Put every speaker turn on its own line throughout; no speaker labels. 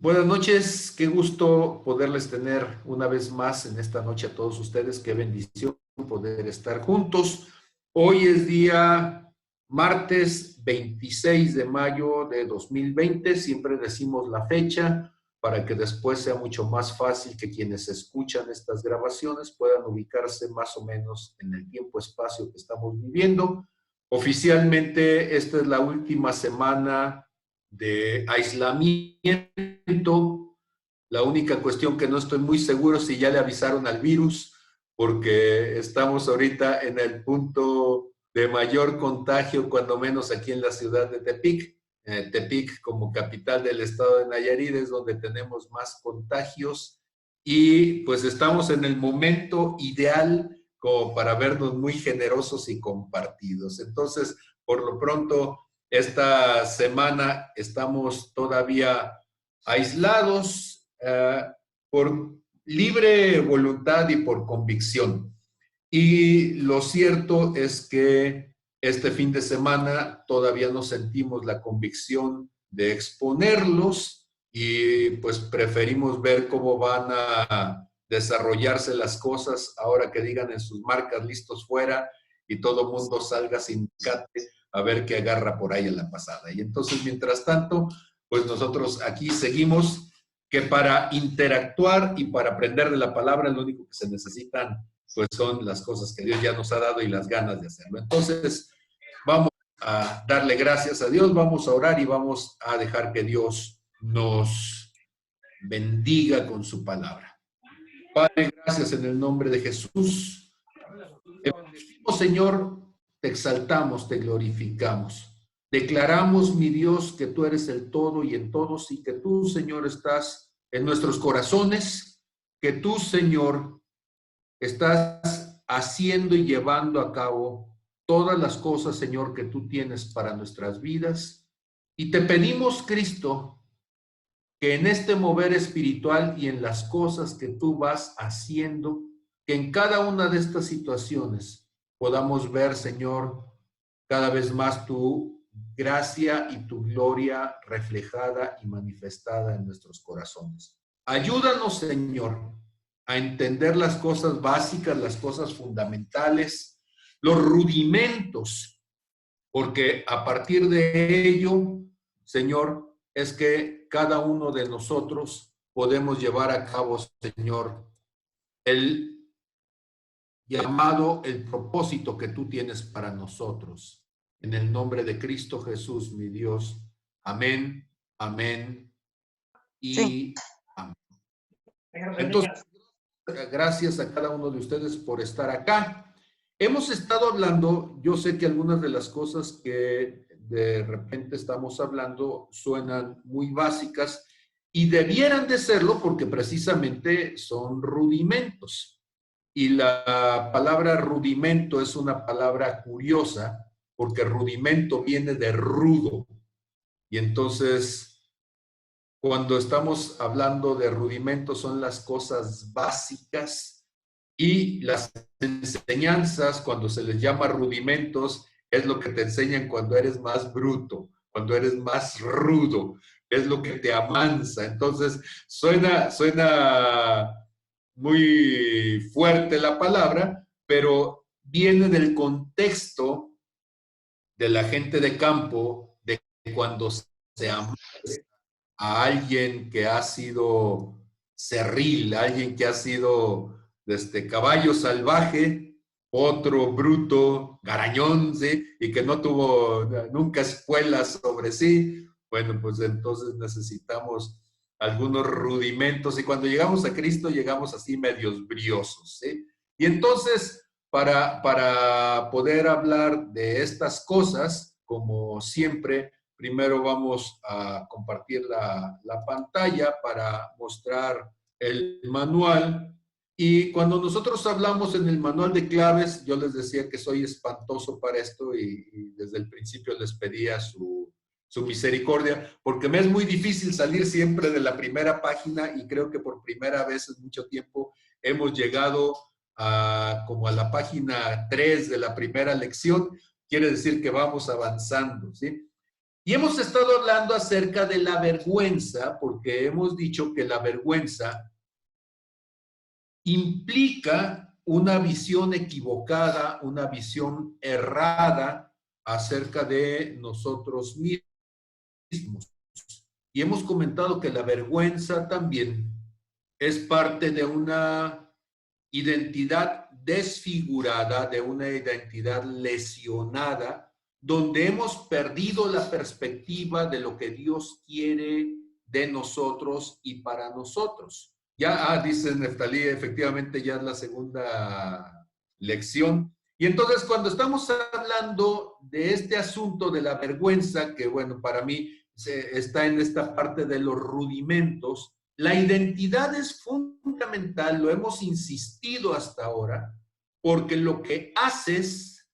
Buenas noches, qué gusto poderles tener una vez más en esta noche a todos ustedes, qué bendición poder estar juntos. Hoy es día martes 26 de mayo de 2020, siempre decimos la fecha para que después sea mucho más fácil que quienes escuchan estas grabaciones puedan ubicarse más o menos en el tiempo-espacio que estamos viviendo. Oficialmente esta es la última semana de aislamiento. La única cuestión que no estoy muy seguro si ya le avisaron al virus, porque estamos ahorita en el punto de mayor contagio, cuando menos aquí en la ciudad de Tepic. Tepic, como capital del estado de Nayarit, es donde tenemos más contagios y pues estamos en el momento ideal como para vernos muy generosos y compartidos. Entonces, por lo pronto, esta semana estamos todavía aislados por libre voluntad y por convicción. Y lo cierto es que este fin de semana todavía no sentimos la convicción de exponerlos y pues preferimos ver cómo van a desarrollarse las cosas ahora que digan en sus marcas listos fuera y todo mundo salga sin cate a ver qué agarra por ahí en la pasada. Y entonces, mientras tanto, pues nosotros aquí seguimos que para interactuar y para aprender de la palabra lo único que se necesitan pues son las cosas que Dios ya nos ha dado y las ganas de hacerlo. Entonces, vamos a darle gracias a Dios, vamos a orar y vamos a dejar que Dios nos bendiga con su palabra. Padre, gracias en el nombre de Jesús. Te bendecimos, Señor, te exaltamos, te glorificamos. Declaramos, mi Dios, que tú eres el todo y en todos y que tú, Señor, estás en nuestros corazones, que tú, Señor, estás haciendo y llevando a cabo todas las cosas, Señor, que tú tienes para nuestras vidas. Y te pedimos, Cristo, que en este mover espiritual y en las cosas que tú vas haciendo, que en cada una de estas situaciones podamos ver, Señor, cada vez más tu gracia y tu gloria reflejada y manifestada en nuestros corazones. Ayúdanos, Señor, a entender las cosas básicas, las cosas fundamentales, los rudimentos, porque a partir de ello, Señor, es que cada uno de nosotros podemos llevar a cabo, Señor, el llamado, el propósito que tú tienes para nosotros. En el nombre de Cristo Jesús, mi Dios. Amén, amén
Sí.
y amén. Entonces, gracias a cada uno de ustedes por estar acá. Hemos estado hablando, yo sé que algunas de las cosas que de repente estamos hablando suenan muy básicas y debieran de serlo porque precisamente son rudimentos. Y la palabra rudimento es una palabra curiosa porque rudimento viene de rudo. Y entonces cuando estamos hablando de rudimentos son las cosas básicas y las enseñanzas, cuando se les llama rudimentos, es lo que te enseñan cuando eres más bruto, cuando eres más rudo, es lo que te amansa. Entonces, suena muy fuerte la palabra, pero viene del contexto de la gente de campo, de cuando se amansa a alguien que ha sido cerril, alguien que ha sido caballo salvaje, otro bruto, garañón, ¿sí? Y que no tuvo nunca espuelas sobre sí. Bueno, pues entonces necesitamos algunos rudimentos y cuando llegamos a Cristo llegamos así medios briosos, ¿sí? Y entonces, para poder hablar de estas cosas, como siempre, primero vamos a compartir la pantalla para mostrar el manual. Y cuando nosotros hablamos en el manual de claves, yo les decía que soy espantoso para esto y desde el principio les pedía su misericordia, porque me es muy difícil salir siempre de la primera página y creo que por primera vez en mucho tiempo hemos llegado como a la página 3 de la primera lección. Quiere decir que vamos avanzando, ¿sí? Y hemos estado hablando acerca de la vergüenza, porque hemos dicho que la vergüenza implica una visión equivocada, una visión errada acerca de nosotros mismos. Y hemos comentado que la vergüenza también es parte de una identidad desfigurada, de una identidad lesionada, donde hemos perdido la perspectiva de lo que Dios quiere de nosotros y para nosotros. Ya, dice Neftalí, efectivamente ya es la segunda lección. Y entonces cuando estamos hablando de este asunto de la vergüenza, que bueno, para mí está en esta parte de los rudimentos, la identidad es fundamental, lo hemos insistido hasta ahora, porque lo que haces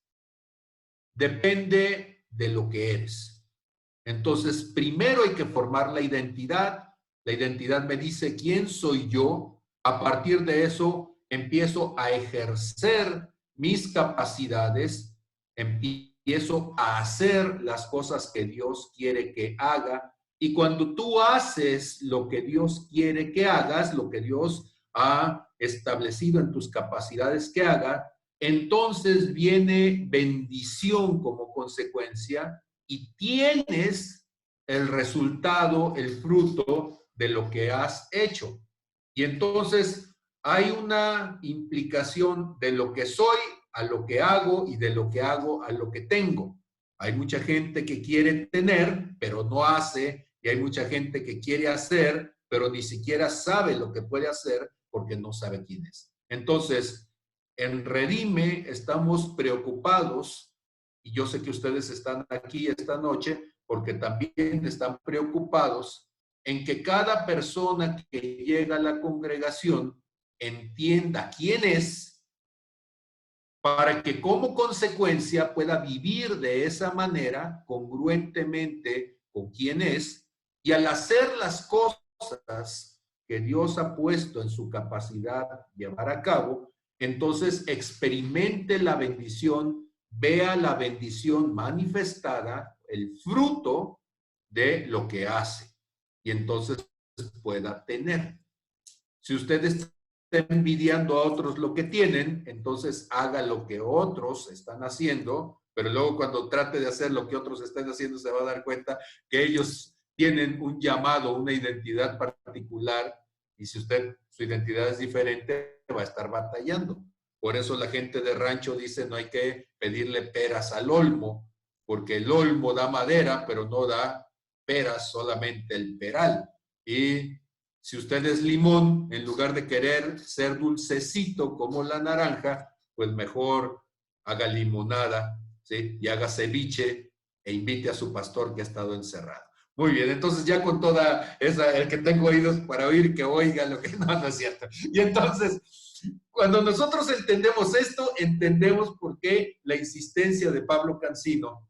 depende de lo que eres. Entonces, primero hay que formar la identidad. La identidad me dice quién soy yo. A partir de eso, empiezo a ejercer mis capacidades, empiezo a hacer las cosas que Dios quiere que haga. Y cuando tú haces lo que Dios quiere que hagas, lo que Dios ha establecido en tus capacidades que haga, entonces viene bendición como consecuencia y tienes el resultado, el fruto de lo que has hecho. Y entonces hay una implicación de lo que soy a lo que hago y de lo que hago a lo que tengo. Hay mucha gente que quiere tener, pero no hace, y hay mucha gente que quiere hacer, pero ni siquiera sabe lo que puede hacer porque no sabe quién es. Entonces, en Redime estamos preocupados, y yo sé que ustedes están aquí esta noche porque también están preocupados en que cada persona que llega a la congregación entienda quién es, para que como consecuencia pueda vivir de esa manera, congruentemente con quién es, y al hacer las cosas que Dios ha puesto en su capacidad de llevar a cabo, entonces experimente la bendición, vea la bendición manifestada, el fruto de lo que hace, y entonces pueda tener. Si usted está envidiando a otros lo que tienen, entonces haga lo que otros están haciendo, pero luego cuando trate de hacer lo que otros están haciendo se va a dar cuenta que ellos tienen un llamado, una identidad particular, y si usted, su identidad es diferente, va a estar batallando. Por eso la gente de rancho dice no hay que pedirle peras al olmo, porque el olmo da madera, pero no da peras, solamente el peral. Y si usted es limón, en lugar de querer ser dulcecito como la naranja, pues mejor haga limonada, ¿sí? Y haga ceviche e invite a su pastor que ha estado encerrado. Muy bien, entonces ya con toda esa, el que tengo oídos para oír, que oiga lo que no es cierto. Y entonces, cuando nosotros entendemos esto, entendemos por qué la insistencia de Pablo Cancino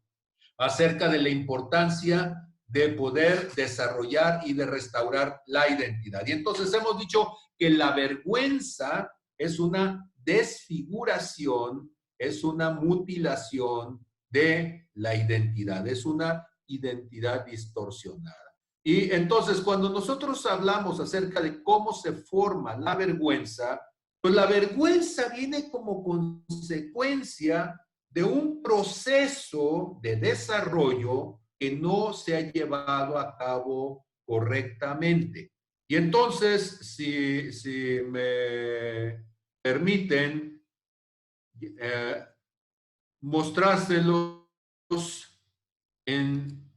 acerca de la importancia de poder desarrollar y de restaurar la identidad. Y entonces hemos dicho que la vergüenza es una desfiguración, es una mutilación de la identidad, es una identidad distorsionada. Y entonces cuando nosotros hablamos acerca de cómo se forma la vergüenza, pues la vergüenza viene como consecuencia de un proceso de desarrollo que no se ha llevado a cabo correctamente. Y entonces, si me permiten mostrárselos en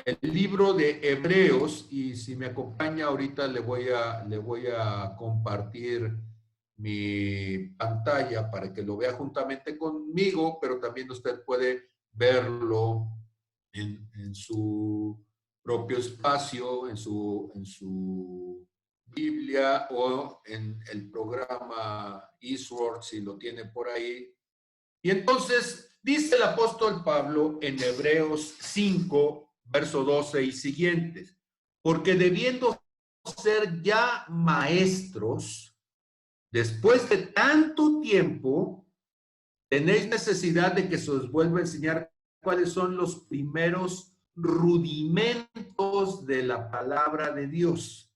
el libro de Hebreos, y si me acompaña ahorita le voy a compartir mi pantalla para que lo vea juntamente conmigo, pero también usted puede verlo en su propio espacio, en su Biblia o en el programa Eastward, si lo tiene por ahí. Y entonces dice el apóstol Pablo en Hebreos 5, verso 12 y siguientes, porque debiendo ser ya maestros, después de tanto tiempo, tenéis necesidad de que se os vuelva a enseñar cuáles son los primeros rudimentos de la palabra de Dios.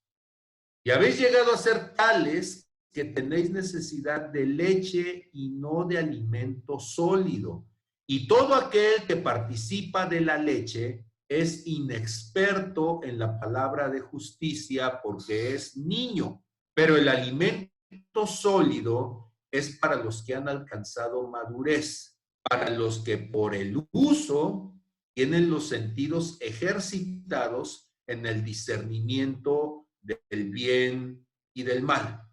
Y habéis llegado a ser tales que tenéis necesidad de leche y no de alimento sólido. Y todo aquel que participa de la leche es inexperto en la palabra de justicia porque es niño. Pero el alimento sólido es para los que han alcanzado madurez, para los que por el uso tienen los sentidos ejercitados en el discernimiento del bien y del mal.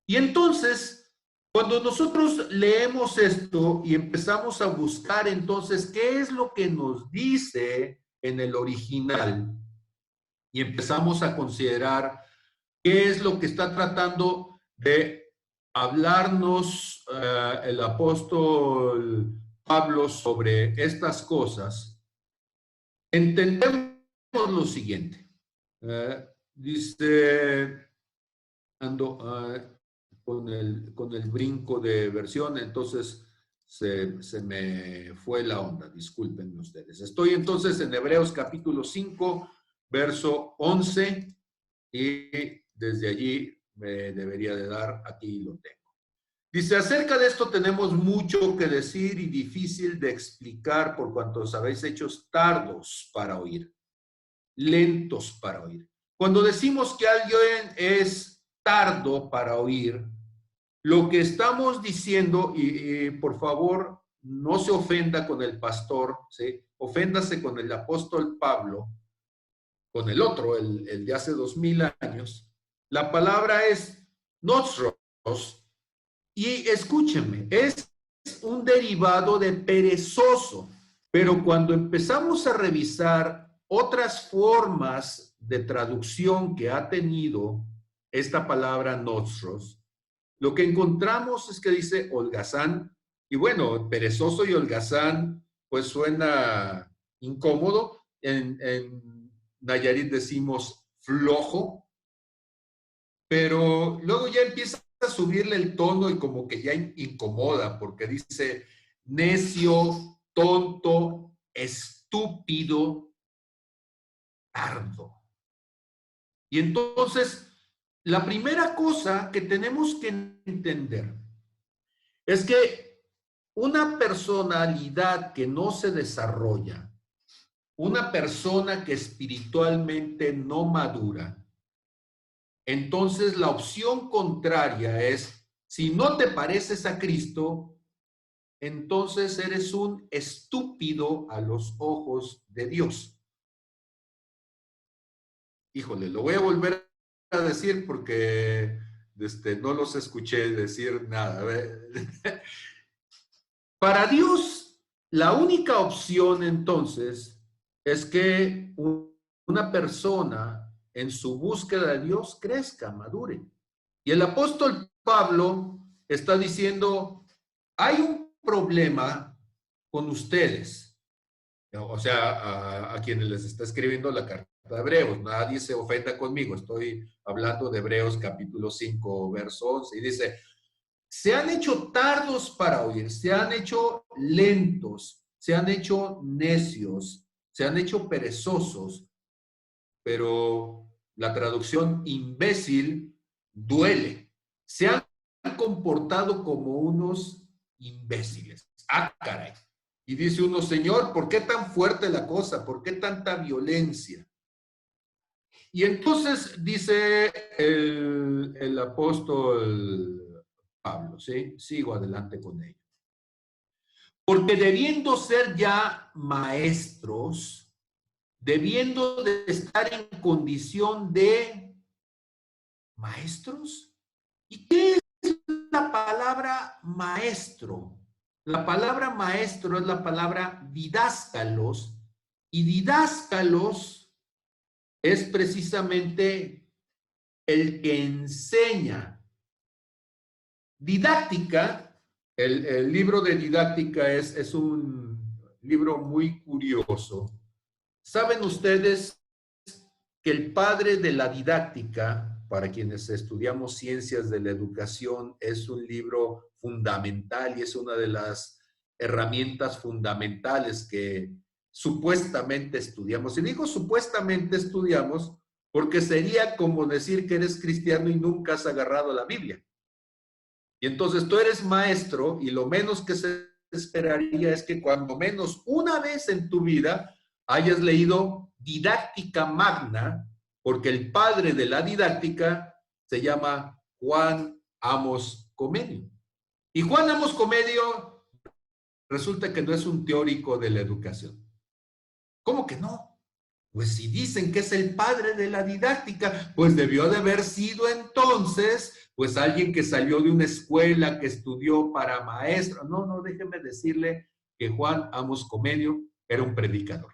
Y entonces, cuando nosotros leemos esto y empezamos a buscar entonces qué es lo que nos dice en el original y empezamos a considerar qué es lo que está tratando de hablarnos el apóstol Pablo sobre estas cosas, entendemos lo siguiente. Dice, ando con el brinco de versión, entonces se me fue la onda, disculpen ustedes. Estoy entonces en Hebreos capítulo 5, verso 11, y desde allí me debería de dar, aquí lo tengo. Dice, acerca de esto tenemos mucho que decir y difícil de explicar por cuanto os habéis hecho tardos para oír, lentos para oír. Cuando decimos que alguien es tardo para oír, lo que estamos diciendo, y por favor no se ofenda con el pastor, ¿sí? Oféndase con el apóstol Pablo, con el otro, el de hace 2000 años, la palabra es nosotros, y escúchenme, es un derivado de perezoso, pero cuando empezamos a revisar otras formas de traducción que ha tenido esta palabra nosotros, lo que encontramos es que dice holgazán, y bueno, perezoso y holgazán, pues suena incómodo. En Nayarit decimos flojo, pero luego ya empieza a subirle el tono y como que ya incomoda, porque dice necio, tonto, estúpido, tardo. Y entonces, la primera cosa que tenemos que entender es que una personalidad que no se desarrolla, una persona que espiritualmente no madura, entonces la opción contraria es, si no te pareces a Cristo, entonces eres un estúpido a los ojos de Dios. Híjole, lo voy a volver a decir porque no los escuché decir nada. Para Dios, la única opción entonces es que una persona en su búsqueda de Dios crezca, madure. Y el apóstol Pablo está diciendo, hay un problema con ustedes, o sea, a quienes les está escribiendo la carta de Hebreos. Nadie se ofenda conmigo, estoy hablando de Hebreos capítulo 5, verso 11, y dice, se han hecho tardos para oír, se han hecho lentos, se han hecho necios, se han hecho perezosos, pero la traducción imbécil duele. Se han comportado como unos imbéciles. Ah, caray. Y dice uno, Señor, ¿por qué tan fuerte la cosa? ¿Por qué tanta violencia? Y entonces dice el apóstol Pablo, ¿sí? Sigo adelante con ello. Porque debiendo ser ya maestros, debiendo de estar en condición de maestros. ¿Y qué es la palabra maestro? La palabra maestro es la palabra didáscalos, y didáscalos es precisamente el que enseña. Didáctica, el libro de didáctica es un libro muy curioso. ¿Saben ustedes que el padre de la didáctica, para quienes estudiamos ciencias de la educación, es un libro fundamental y es una de las herramientas fundamentales que supuestamente estudiamos. Y digo supuestamente estudiamos porque sería como decir que eres cristiano y nunca has agarrado la Biblia. Y entonces tú eres maestro y lo menos que se esperaría es que cuando menos una vez en tu vida hayas leído Didáctica Magna, porque el padre de la didáctica se llama Juan Amos Comenio. Y Juan Amos Comenio resulta que no es un teórico de la educación. ¿Cómo que no? Pues si dicen que es el padre de la didáctica, pues debió de haber sido entonces, pues alguien que salió de una escuela, que estudió para maestro. No, no, déjeme decirle que Juan Amos Comenio era un predicador.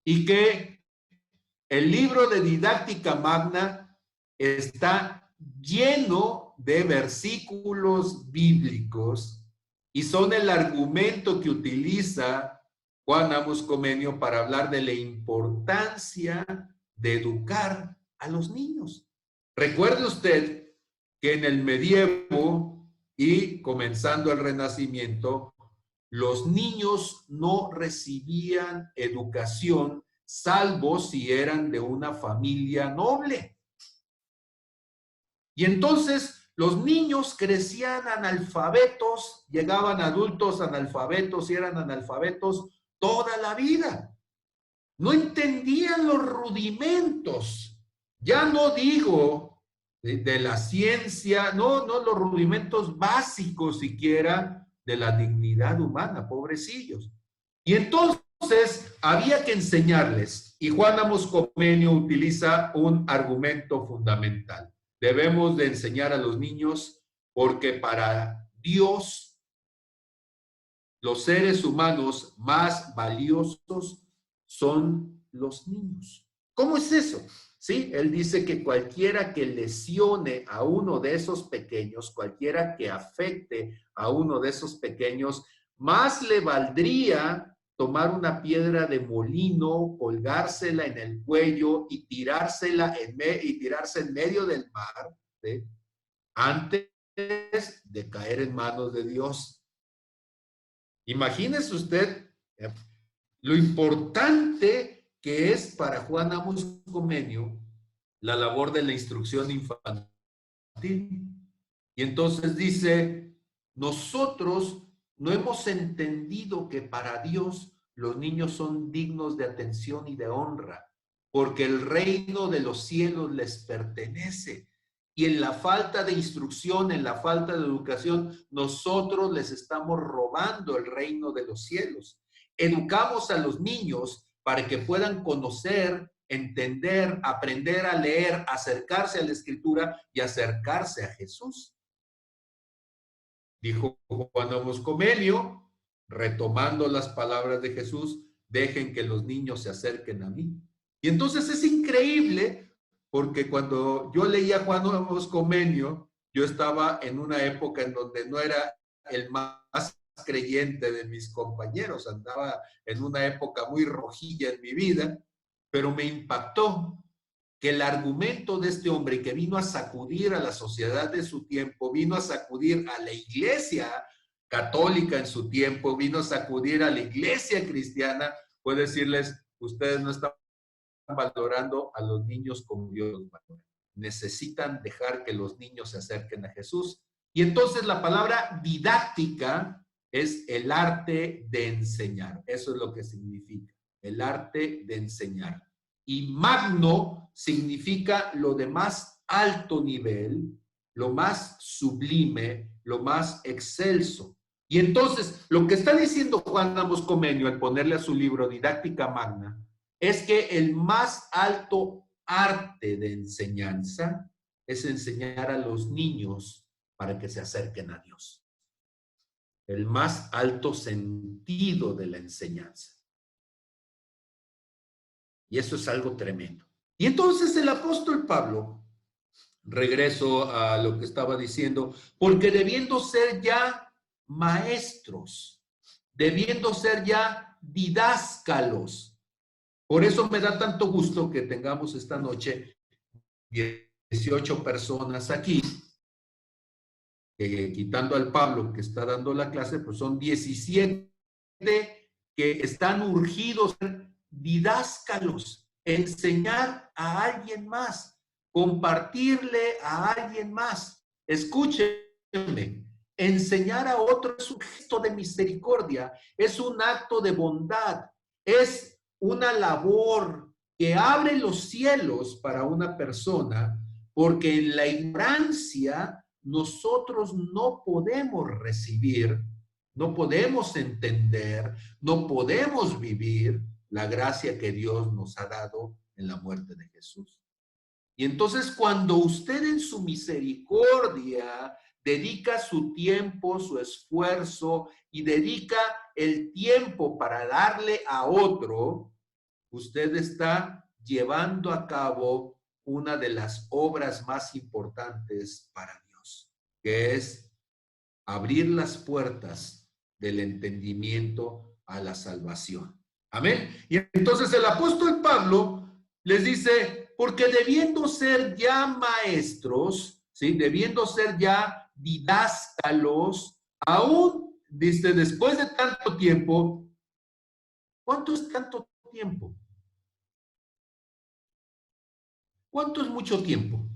Y que el libro de Didáctica Magna está lleno de versículos bíblicos y son el argumento que utiliza Juan Amos Comenio para hablar de la importancia de educar a los niños. Recuerde usted que en el medievo y comenzando el Renacimiento, los niños no recibían educación salvo si eran de una familia noble. Y entonces los niños crecían analfabetos, llegaban adultos analfabetos y eran analfabetos toda la vida. No entendían los rudimentos. Ya no digo de la ciencia, no los rudimentos básicos siquiera de la dignidad humana, pobrecillos. Y entonces había que enseñarles, y Juan Amos Comenio utiliza un argumento fundamental. Debemos de enseñar a los niños porque para Dios los seres humanos más valiosos son los niños. ¿Cómo es eso? Sí, él dice que cualquiera que lesione a uno de esos pequeños, cualquiera que afecte a uno de esos pequeños, más le valdría tomar una piedra de molino, colgársela en el cuello y tirársela tirarse en medio del mar, ¿sí?, antes de caer en manos de Dios. Imagínese usted lo importante que es para Juan Amos Comenio la labor de la instrucción infantil. Y entonces dice, nosotros no hemos entendido que para Dios los niños son dignos de atención y de honra, porque el reino de los cielos les pertenece. Y en la falta de instrucción, en la falta de educación, nosotros les estamos robando el reino de los cielos. Educamos a los niños para que puedan conocer, entender, aprender a leer, acercarse a la Escritura y acercarse a Jesús. Dijo Juan Amos Comenio, retomando las palabras de Jesús, dejen que los niños se acerquen a mí. Y entonces es increíble, porque cuando yo leía Juan Amos Comenio, yo estaba en una época en donde no era el más creyente de mis compañeros, andaba en una época muy rojilla en mi vida, pero me impactó que el argumento de este hombre que vino a sacudir a la sociedad de su tiempo, vino a sacudir a la iglesia católica en su tiempo, vino a sacudir a la iglesia cristiana, fue decirles, ustedes no están valorando a los niños como Dios los valora. Necesitan dejar que los niños se acerquen a Jesús. Y entonces la palabra didáctica es el arte de enseñar. Eso es lo que significa, el arte de enseñar. Y magno significa lo de más alto nivel, lo más sublime, lo más excelso. Y entonces, lo que está diciendo Juan Amos Comenio al ponerle a su libro Didáctica Magna, es que el más alto arte de enseñanza es enseñar a los niños para que se acerquen a Dios. El más alto sentido de la enseñanza. Y eso es algo tremendo. Y entonces el apóstol Pablo, regreso a lo que estaba diciendo, porque debiendo ser ya maestros, debiendo ser ya didáscalos. Por eso me da tanto gusto que tengamos esta noche 18 personas aquí, quitando al Pablo que está dando la clase, pues son 17 que están urgidos, didáscalos, enseñar a alguien más, compartirle a alguien más. Escúcheme, enseñar a otro es un gesto de misericordia, es un acto de bondad, es una labor que abre los cielos para una persona, porque en la ignorancia nosotros no podemos recibir, no podemos entender, no podemos vivir la gracia que Dios nos ha dado en la muerte de Jesús. Y entonces cuando usted en su misericordia dedica su tiempo, su esfuerzo y dedica el tiempo para darle a otro, usted está llevando a cabo una de las obras más importantes para Dios, que es abrir las puertas del entendimiento a la salvación. Amén. Y entonces el apóstol Pablo les dice, porque debiendo ser ya maestros, ¿sí? Debiendo ser ya didáscalos, aún, dice, después de tanto tiempo, ¿cuánto es tanto tiempo? ¿Cuánto es mucho tiempo?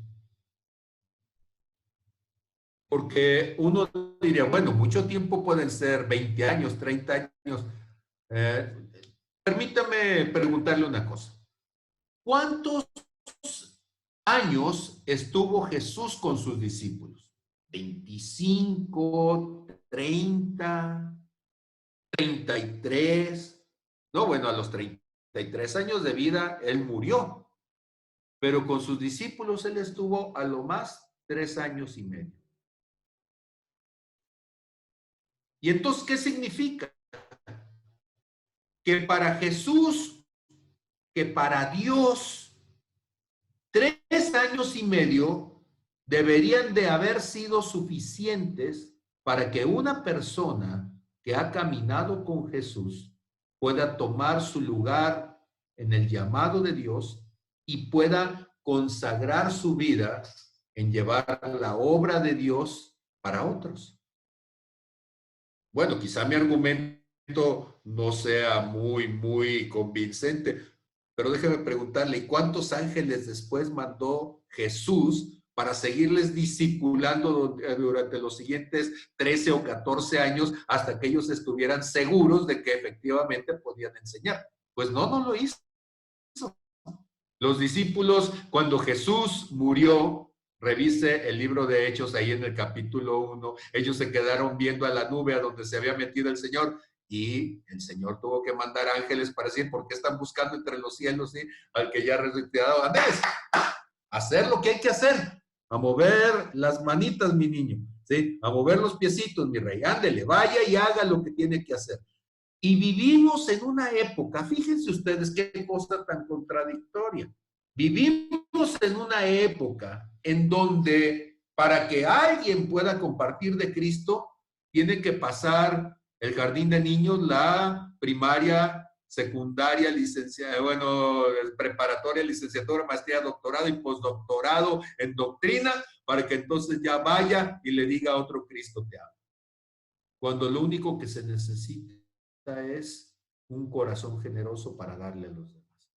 Porque uno diría, bueno, mucho tiempo pueden ser 20 años, 30 años. Permítame preguntarle una cosa. ¿Cuántos años estuvo Jesús con sus discípulos? ¿25, 30, 33? No, bueno, a los 33 años de vida él murió, pero con sus discípulos él estuvo a lo más 3 años y medio. ¿Y entonces qué significa? Que para Jesús, que para Dios, 3 años y medio deberían de haber sido suficientes para que una persona que ha caminado con Jesús pueda tomar su lugar en el llamado de Dios y pueda consagrar su vida en llevar la obra de Dios para otros. Bueno, quizá mi argumento no sea muy convincente, pero déjeme preguntarle, ¿y cuántos ángeles después mandó Jesús para seguirles discipulando durante los siguientes 13 o 14 años hasta que ellos estuvieran seguros de que efectivamente podían enseñar? Pues no lo hizo. Los discípulos, cuando Jesús murió, revise el libro de Hechos ahí en el capítulo 1, ellos se quedaron viendo a la nube a donde se había metido el Señor y el Señor tuvo que mandar ángeles para decir, ¿por qué están buscando entre los cielos, ¿sí? Al que ya ha resucitado? Andrés, hacer lo que hay que hacer, a mover las manitas, mi niño, ¿sí? A mover los piecitos, mi rey, ándele, vaya y haga lo que tiene que hacer. Y vivimos en una época, fíjense ustedes qué cosa tan contradictoria. Vivimos en una época en donde para que alguien pueda compartir de Cristo, tiene que pasar el jardín de niños, la primaria, secundaria, preparatoria, licenciatura, maestría, doctorado y postdoctorado en doctrina, para que entonces ya vaya y le diga a otro Cristo te amo. Cuando lo único que se necesita es un corazón generoso para darle a los demás.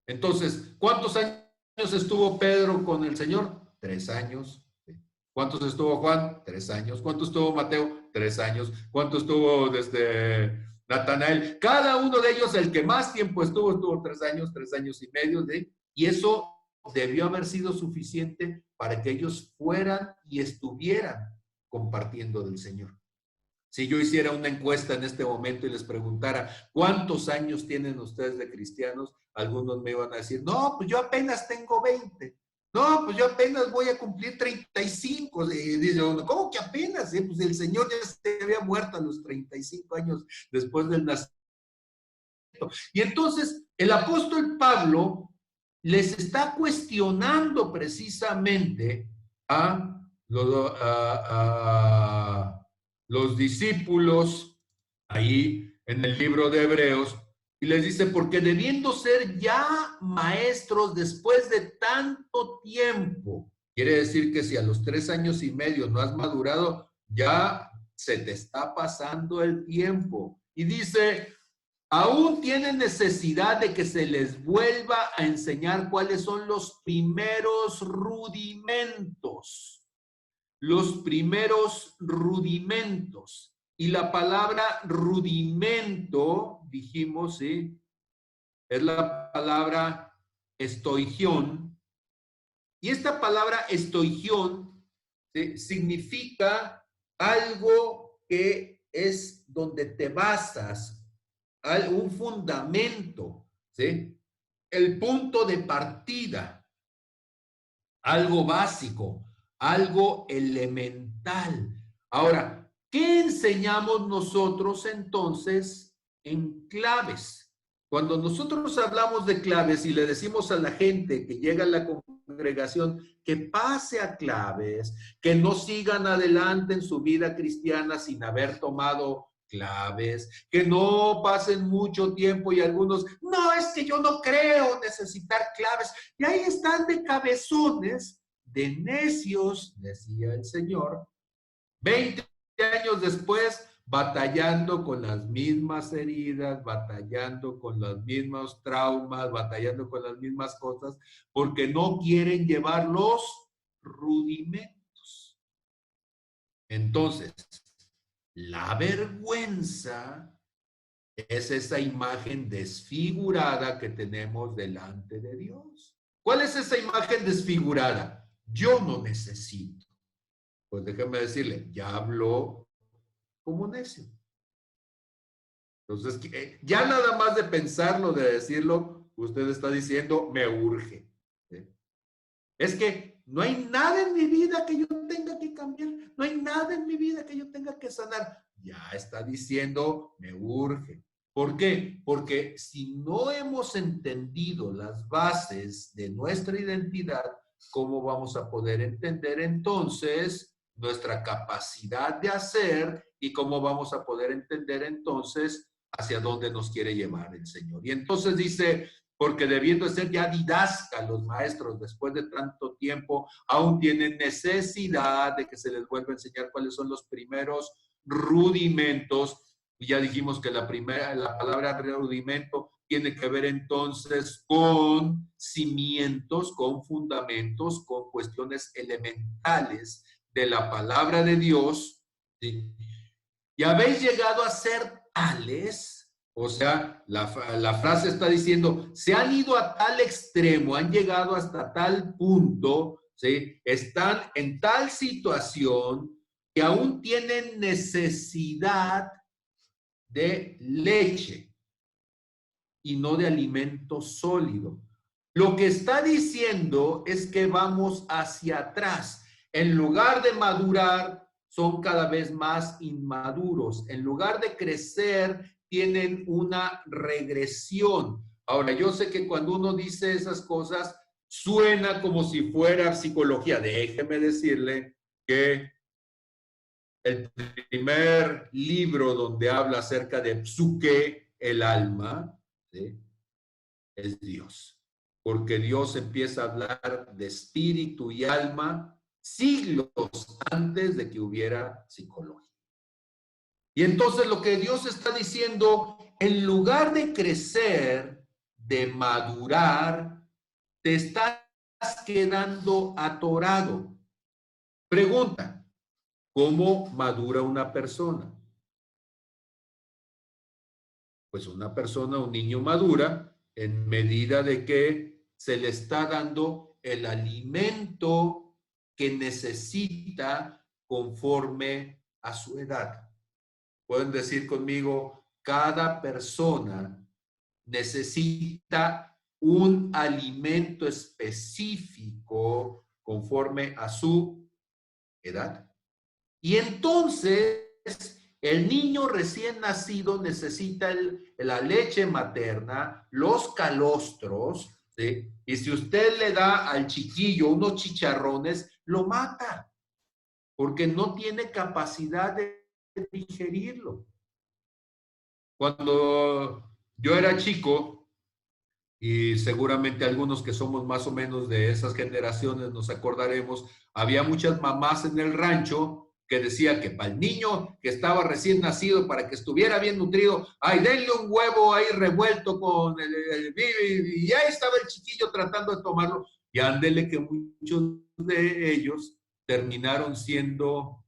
Entonces, ¿cuántos años estuvo Pedro con el Señor? 3 años. ¿Cuántos estuvo Juan? 3 años. ¿Cuánto estuvo Mateo? 3 años. ¿Cuánto estuvo desde Natanael? Cada uno de ellos, el que más tiempo estuvo 3 años, 3 años y medio. Y eso debió haber sido suficiente para que ellos fueran y estuvieran compartiendo del Señor. Si yo hiciera una encuesta en este momento y les preguntara, ¿cuántos años tienen ustedes de cristianos? Algunos me iban a decir, no, pues yo apenas tengo 20. No, pues yo apenas voy a cumplir 35. Y dice uno, ¿cómo que apenas? Pues el Señor ya se había muerto a los 35 años después del nacimiento. Y entonces el apóstol Pablo les está cuestionando precisamente a los discípulos ahí en el libro de Hebreos y les dice, porque debiendo ser ya maestros después de tanto tiempo, quiere decir que si a los 3 años y medio no has madurado, ya se te está pasando el tiempo. Y dice, aún tienen necesidad de que se les vuelva a enseñar cuáles son los primeros rudimentos. Los primeros rudimentos. Y la palabra rudimento, dijimos, ¿sí? Es la palabra estoigión. Y esta palabra estoigión, ¿sí?, significa algo que es donde te basas, un fundamento, ¿sí? El punto de partida, algo básico, algo elemental. Ahora, ¿qué enseñamos nosotros entonces en claves? Cuando nosotros hablamos de claves y le decimos a la gente que llega a la congregación que pase a claves, que no sigan adelante en su vida cristiana sin haber tomado claves, que no pasen mucho tiempo y algunos, no, es que yo no creo necesitar claves. Y ahí están de cabezones, de necios, decía el Señor, 20 años después, batallando con las mismas heridas, batallando con los mismos traumas, batallando con las mismas cosas, porque no quieren llevar los rudimentos. Entonces, la vergüenza es esa imagen desfigurada que tenemos delante de Dios. ¿Cuál es esa imagen desfigurada? Yo no necesito. Pues déjeme decirle, ya habló como necio. Entonces, ya nada más de pensarlo, de decirlo, usted está diciendo, me urge. ¿Sí? Es que no hay nada en mi vida que yo tenga que cambiar, no hay nada en mi vida que yo tenga que sanar. Ya está diciendo, me urge. ¿Por qué? Porque si no hemos entendido las bases de nuestra identidad, ¿cómo vamos a poder entender entonces nuestra capacidad de hacer y cómo vamos a poder entender entonces hacia dónde nos quiere llevar el Señor? Y entonces dice, porque debiendo ser ya didáscalos, maestros, después de tanto tiempo, aún tienen necesidad de que se les vuelva a enseñar cuáles son los primeros rudimentos. Y ya dijimos que la palabra rudimento tiene que ver entonces con cimientos, con fundamentos, con cuestiones elementales de la palabra de Dios, ¿sí? Y habéis llegado a ser tales, o sea, la frase está diciendo, se han ido a tal extremo, han llegado hasta tal punto, ¿sí? Están en tal situación que aún tienen necesidad de leche y no de alimento sólido. Lo que está diciendo es que vamos hacia atrás. En lugar de madurar, son cada vez más inmaduros. En lugar de crecer, tienen una regresión. Ahora, yo sé que cuando uno dice esas cosas, suena como si fuera psicología. Déjeme decirle que el primer libro donde habla acerca de psuque, el alma, ¿sí?, es Dios. Porque Dios empieza a hablar de espíritu y alma siglos antes de que hubiera psicología. Y entonces lo que Dios está diciendo, en lugar de crecer, de madurar, te estás quedando atorado. Pregunta, ¿cómo madura una persona? Pues una persona, un niño madura en medida de que se le está dando el alimento que necesita conforme a su edad. Pueden decir conmigo, cada persona necesita un alimento específico conforme a su edad. Y entonces el niño recién nacido necesita la leche materna, los calostros, ¿sí? Y si usted le da al chiquillo unos chicharrones, lo mata, porque no tiene capacidad de digerirlo. Cuando yo era chico, y seguramente algunos que somos más o menos de esas generaciones nos acordaremos, había muchas mamás en el rancho que decía que para el niño que estaba recién nacido, para que estuviera bien nutrido, ay, denle un huevo ahí revuelto con y ahí estaba el chiquillo tratando de tomarlo. Y ándele que muchos de ellos terminaron siendo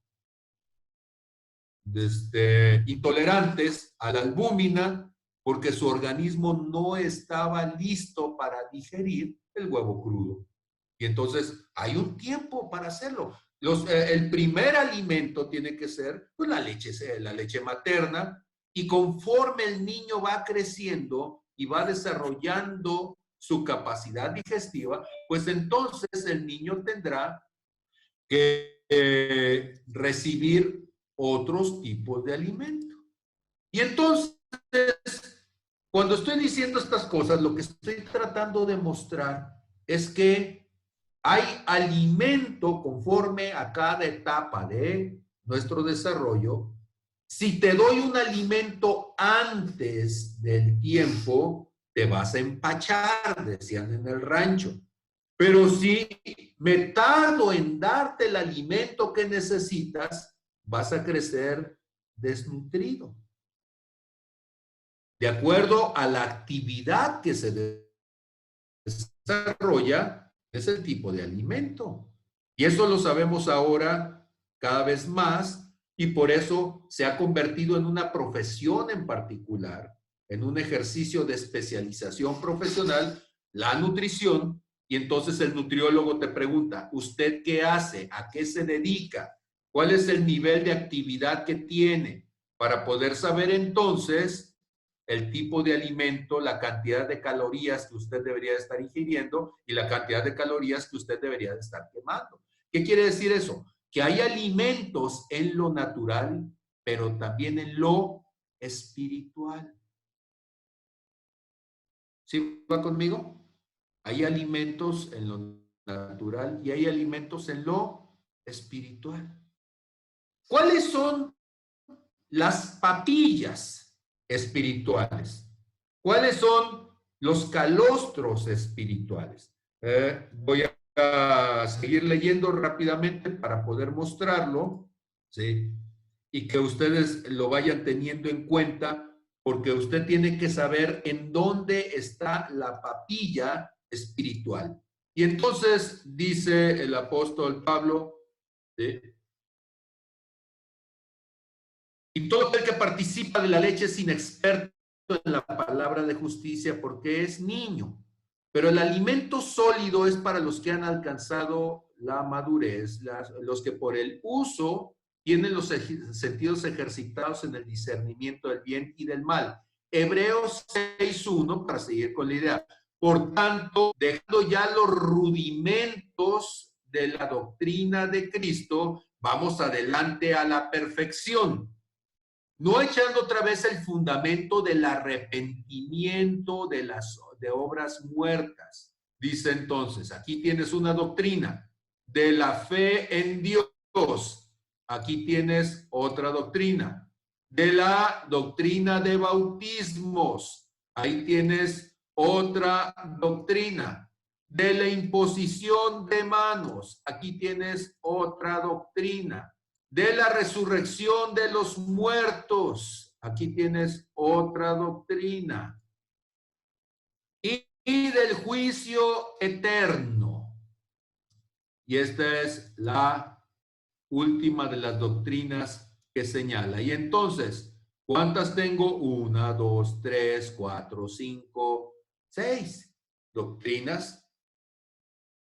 intolerantes a la albúmina porque su organismo no estaba listo para digerir el huevo crudo. Y entonces hay un tiempo para hacerlo. El primer alimento tiene que ser pues, la leche materna, y conforme el niño va creciendo y va desarrollando su capacidad digestiva, pues entonces el niño tendrá que recibir otros tipos de alimento. Y entonces, cuando estoy diciendo estas cosas, lo que estoy tratando de mostrar es que hay alimento conforme a cada etapa de nuestro desarrollo. Si te doy un alimento antes del tiempo, te vas a empachar, decían en el rancho. Pero si me tardo en darte el alimento que necesitas, vas a crecer desnutrido. De acuerdo a la actividad que se desarrolla, es el tipo de alimento. Y eso lo sabemos ahora cada vez más, y por eso se ha convertido en una profesión en particular, en un ejercicio de especialización profesional, la nutrición. Y entonces el nutriólogo te pregunta, ¿usted qué hace? ¿A qué se dedica? ¿Cuál es el nivel de actividad que tiene? Para poder saber entonces el tipo de alimento, la cantidad de calorías que usted debería estar ingiriendo y la cantidad de calorías que usted debería de estar quemando. ¿Qué quiere decir eso? Que hay alimentos en lo natural, pero también en lo espiritual. ¿Sí va conmigo? Hay alimentos en lo natural y hay alimentos en lo espiritual. ¿Cuáles son las papillas espirituales? ¿Cuáles son los calostros espirituales? Voy a seguir leyendo rápidamente para poder mostrarlo, ¿sí? Y que ustedes lo vayan teniendo en cuenta, porque usted tiene que saber en dónde está la papilla espiritual. Y entonces dice el apóstol Pablo, ¿sí? Y todo aquel que participa de la leche es inexperto en la palabra de justicia porque es niño. Pero el alimento sólido es para los que han alcanzado la madurez, los que por el uso tienen los sentidos ejercitados en el discernimiento del bien y del mal. Hebreos 6:1, para seguir con la idea. Por tanto, dejando ya los rudimentos de la doctrina de Cristo, vamos adelante a la perfección, no echando otra vez el fundamento del arrepentimiento de obras muertas. Dice entonces, aquí tienes una doctrina de la fe en Dios. Aquí tienes otra doctrina de la doctrina de bautismos. Ahí tienes otra doctrina de la imposición de manos. Aquí tienes otra doctrina de la resurrección de los muertos. Aquí tienes otra doctrina. Y del juicio eterno. Y esta es la última de las doctrinas que señala. Y entonces, ¿cuántas tengo? 1, 2, 3, 4, 5, 6 doctrinas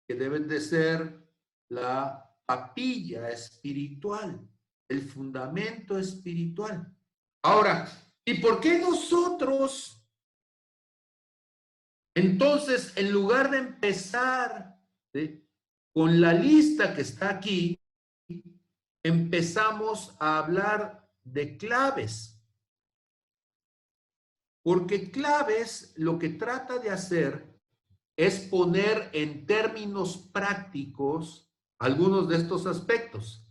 que deben de ser la papilla espiritual, el fundamento espiritual. Ahora, ¿y por qué nosotros, entonces, en lugar de empezar, ¿sí?, con la lista que está aquí, empezamos a hablar de claves? Porque claves lo que trata de hacer es poner en términos prácticos algunos de estos aspectos.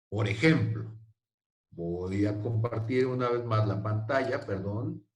Por ejemplo, voy a compartir una vez más la pantalla, perdón.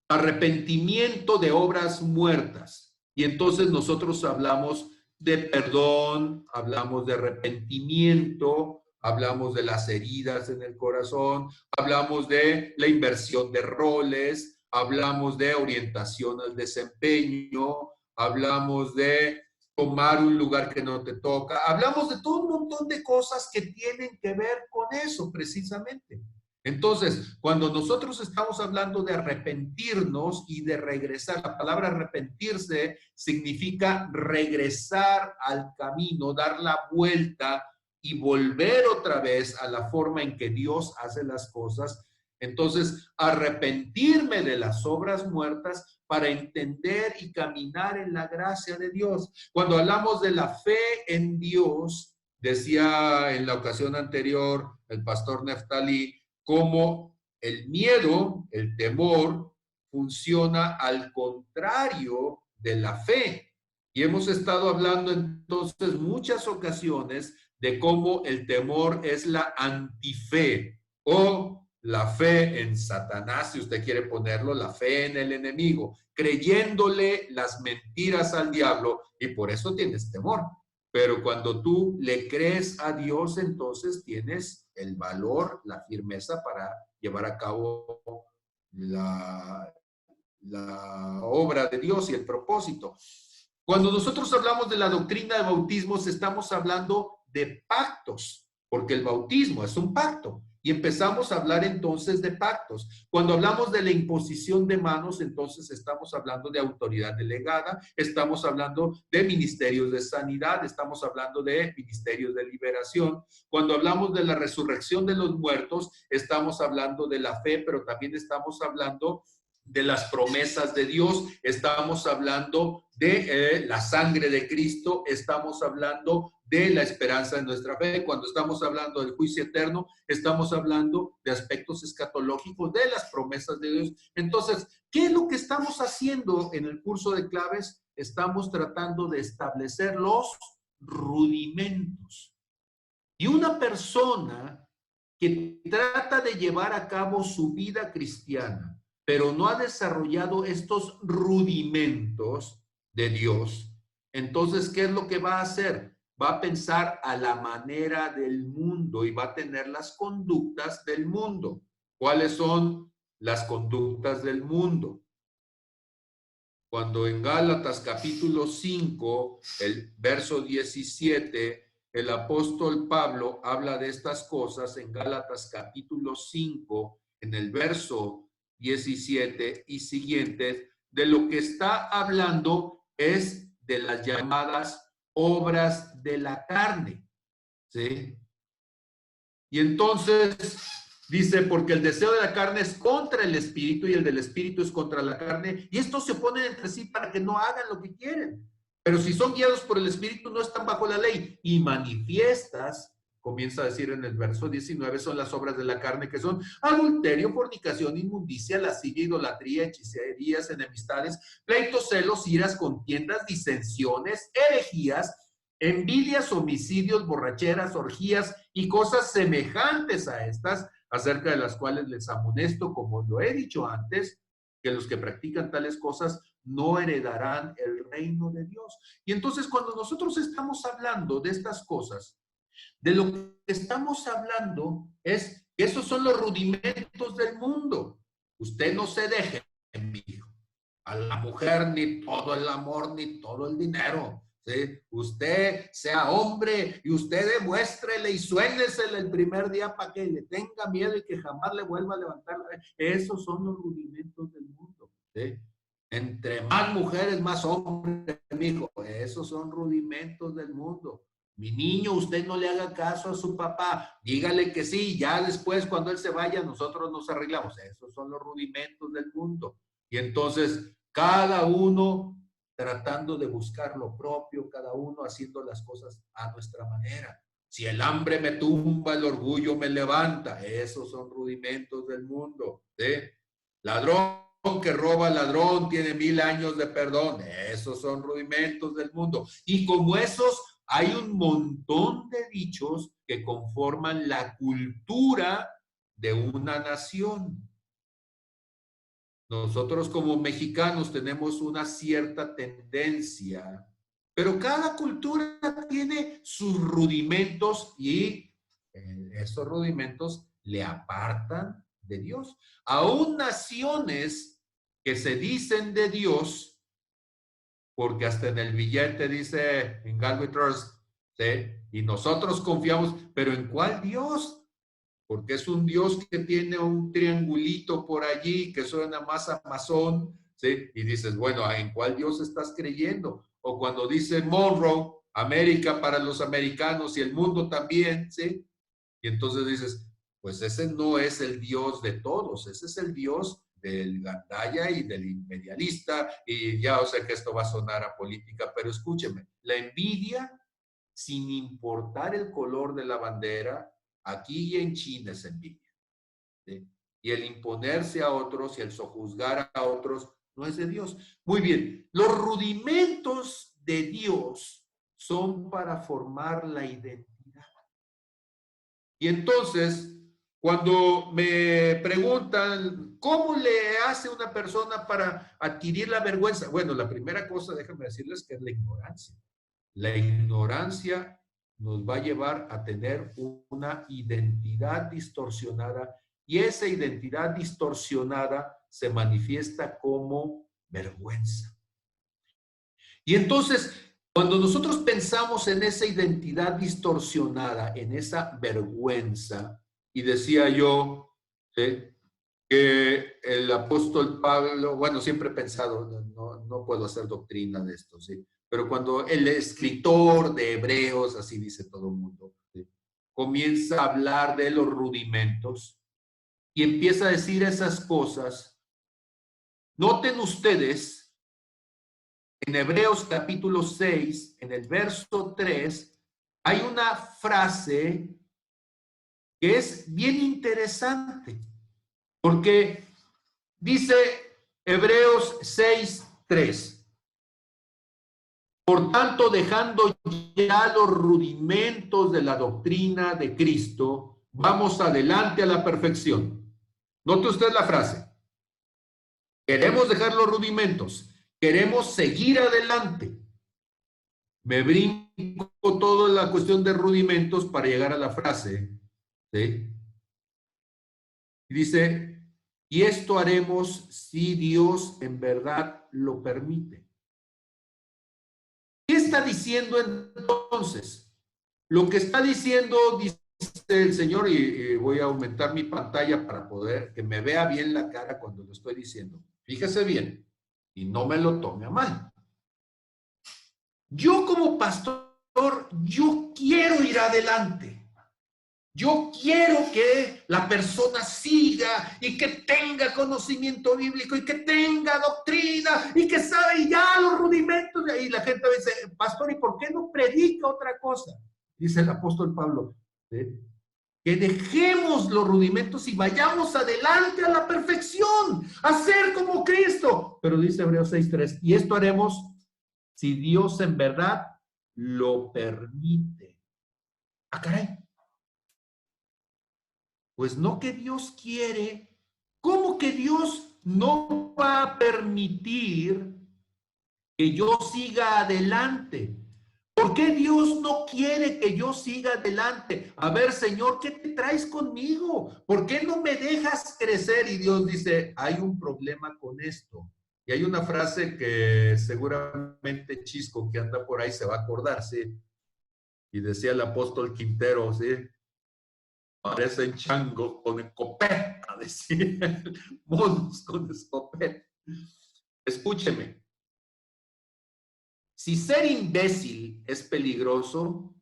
Arrepentimiento de obras muertas. Y entonces nosotros hablamos de perdón, hablamos de arrepentimiento, hablamos de las heridas en el corazón, hablamos de la inversión de roles, hablamos de orientación al desempeño, hablamos de tomar un lugar que no te toca, hablamos de todo un montón de cosas que tienen que ver con eso precisamente. Entonces, cuando nosotros estamos hablando de arrepentirnos y de regresar, la palabra arrepentirse significa regresar al camino, dar la vuelta y volver otra vez a la forma en que Dios hace las cosas. Entonces, arrepentirme de las obras muertas para entender y caminar en la gracia de Dios. Cuando hablamos de la fe en Dios, decía en la ocasión anterior el pastor Neftalí, cómo el miedo, el temor, funciona al contrario de la fe. Y hemos estado hablando entonces muchas ocasiones de cómo el temor es la antife o la fe en Satanás, si usted quiere ponerlo, la fe en el enemigo, creyéndole las mentiras al diablo, y por eso tienes temor. Pero cuando tú le crees a Dios, entonces tienes el valor, la firmeza para llevar a cabo la obra de Dios y el propósito. Cuando nosotros hablamos de la doctrina de bautismos, estamos hablando de pactos, porque el bautismo es un pacto. Y empezamos a hablar entonces de pactos. Cuando hablamos de la imposición de manos, entonces estamos hablando de autoridad delegada, estamos hablando de ministerios de sanidad, estamos hablando de ministerios de liberación. Cuando hablamos de la resurrección de los muertos, estamos hablando de la fe, pero también estamos hablando de las promesas de Dios, estamos hablando de la sangre de Cristo, estamos hablando de la esperanza de nuestra fe. Cuando estamos hablando del juicio eterno, estamos hablando de aspectos escatológicos, de las promesas de Dios. Entonces, ¿qué es lo que estamos haciendo en el curso de claves? Estamos tratando de establecer los rudimentos. Y una persona que trata de llevar a cabo su vida cristiana, pero no ha desarrollado estos rudimentos de Dios, entonces, ¿qué es lo que va a hacer? Va a pensar a la manera del mundo y va a tener las conductas del mundo. ¿Cuáles son las conductas del mundo? Cuando en Gálatas capítulo 5, el verso 17, el apóstol Pablo habla de estas cosas en Gálatas capítulo 5, en el verso 17 y siguientes, de lo que está hablando es de las llamadas obras de la carne, ¿sí? Y entonces dice, porque el deseo de la carne es contra el espíritu y el del espíritu es contra la carne, y estos se oponen entre sí para que no hagan lo que quieren. Pero si son guiados por el espíritu, no están bajo la ley. Y manifiestas, comienza a decir en el verso 19, son las obras de la carne, que son adulterio, fornicación, inmundicia, lascivia, idolatría, hechicerías, enemistades, pleitos, celos, iras, contiendas, disensiones, herejías, envidias, homicidios, borracheras, orgías y cosas semejantes a estas, acerca de las cuales les amonesto, como lo he dicho antes, que los que practican tales cosas no heredarán el reino de Dios. Y entonces, cuando nosotros estamos hablando de estas cosas, de lo que estamos hablando es que esos son los rudimentos del mundo. Usted no se deje, hijo, a la mujer ni todo el amor ni todo el dinero. ¿Sí? Usted sea hombre y usted demuéstrele y suénesele el primer día para que le tenga miedo y que jamás le vuelva a levantar. Esos son los rudimentos del mundo. ¿Sí? Entre más mujeres, más hombres, mijo. Esos son rudimentos del mundo. Mi niño, usted no le haga caso a su papá. Dígale que sí. Ya después, cuando él se vaya, nosotros nos arreglamos. Esos son los rudimentos del mundo. Y entonces, cada uno tratando de buscar lo propio, cada uno haciendo las cosas a nuestra manera. Si el hambre me tumba, el orgullo me levanta. Esos son rudimentos del mundo. ¿Sí? Ladrón que roba ladrón tiene 1000 años de perdón. Esos son rudimentos del mundo. Y como esos, hay un montón de dichos que conforman la cultura de una nación. Nosotros como mexicanos tenemos una cierta tendencia, pero cada cultura tiene sus rudimentos y esos rudimentos le apartan de Dios. Aún naciones que se dicen de Dios, porque hasta en el billete dice in God we trust, ¿sí? Y nosotros confiamos, pero ¿en cuál Dios? Porque es un Dios que tiene un triangulito por allí que suena más a masón, ¿sí? Y dices, bueno, ¿en cuál Dios estás creyendo? O cuando dice Monroe, América para los americanos y el mundo también, ¿sí? Y entonces dices, pues ese no es el Dios de todos, ese es el Dios del gandaya y del imperialista, y ya, o sea que esto va a sonar a política, pero escúcheme, la envidia, sin importar el color de la bandera, aquí y en China es envidia, ¿sí? Y el imponerse a otros y el sojuzgar a otros no es de Dios. Muy bien, los rudimentos de Dios son para formar la identidad. Y entonces, cuando me preguntan, ¿cómo le hace una persona para adquirir la vergüenza? Bueno, la primera cosa, déjame decirles que es la ignorancia. La ignorancia nos va a llevar a tener una identidad distorsionada y esa identidad distorsionada se manifiesta como vergüenza. Y entonces, cuando nosotros pensamos en esa identidad distorsionada, en esa vergüenza, y decía yo, ¿sí?, que el apóstol Pablo, bueno, siempre he pensado, no puedo hacer doctrina de esto, ¿sí? Pero cuando el escritor de Hebreos, así dice todo el mundo, ¿sí?, comienza a hablar de los rudimentos y empieza a decir esas cosas, noten ustedes, en Hebreos capítulo 6, en el verso 3, hay una frase que es bien interesante, porque dice Hebreos 6, 3. Por tanto, dejando ya los rudimentos de la doctrina de Cristo, vamos adelante a la perfección. Note usted la frase. Queremos dejar los rudimentos, queremos seguir adelante. Me brinco toda la cuestión de rudimentos para llegar a la frase, ¿sí? Y dice, y esto haremos si Dios en verdad lo permite. ¿Qué está diciendo entonces? Lo que está diciendo, dice el Señor, y voy a aumentar mi pantalla para poder que me vea bien la cara cuando lo estoy diciendo. Fíjese bien y no me lo tome a mal. Yo como pastor, yo quiero ir adelante. Yo quiero que la persona siga y que tenga conocimiento bíblico y que tenga doctrina y que sabe ya los rudimentos. Y la gente dice, pastor, ¿y por qué no predica otra cosa? Dice el apóstol Pablo, ¿sí?, que dejemos los rudimentos y vayamos adelante a la perfección, a ser como Cristo. Pero dice Hebreos 6:3, y esto haremos si Dios en verdad lo permite. Ah, caray. Pues no, que Dios quiere. ¿Cómo que Dios no va a permitir que yo siga adelante? ¿Por qué Dios no quiere que yo siga adelante? A ver, Señor, ¿qué te traes conmigo? ¿Por qué no me dejas crecer? Y Dios dice, hay un problema con esto. Y hay una frase que seguramente Chisco, que anda por ahí, se va a acordar, ¿sí? Y decía el apóstol Quintero, ¿sí? Parecen changos con escopeta, decía, monos con escopeta. Escúcheme, si ser imbécil es peligroso,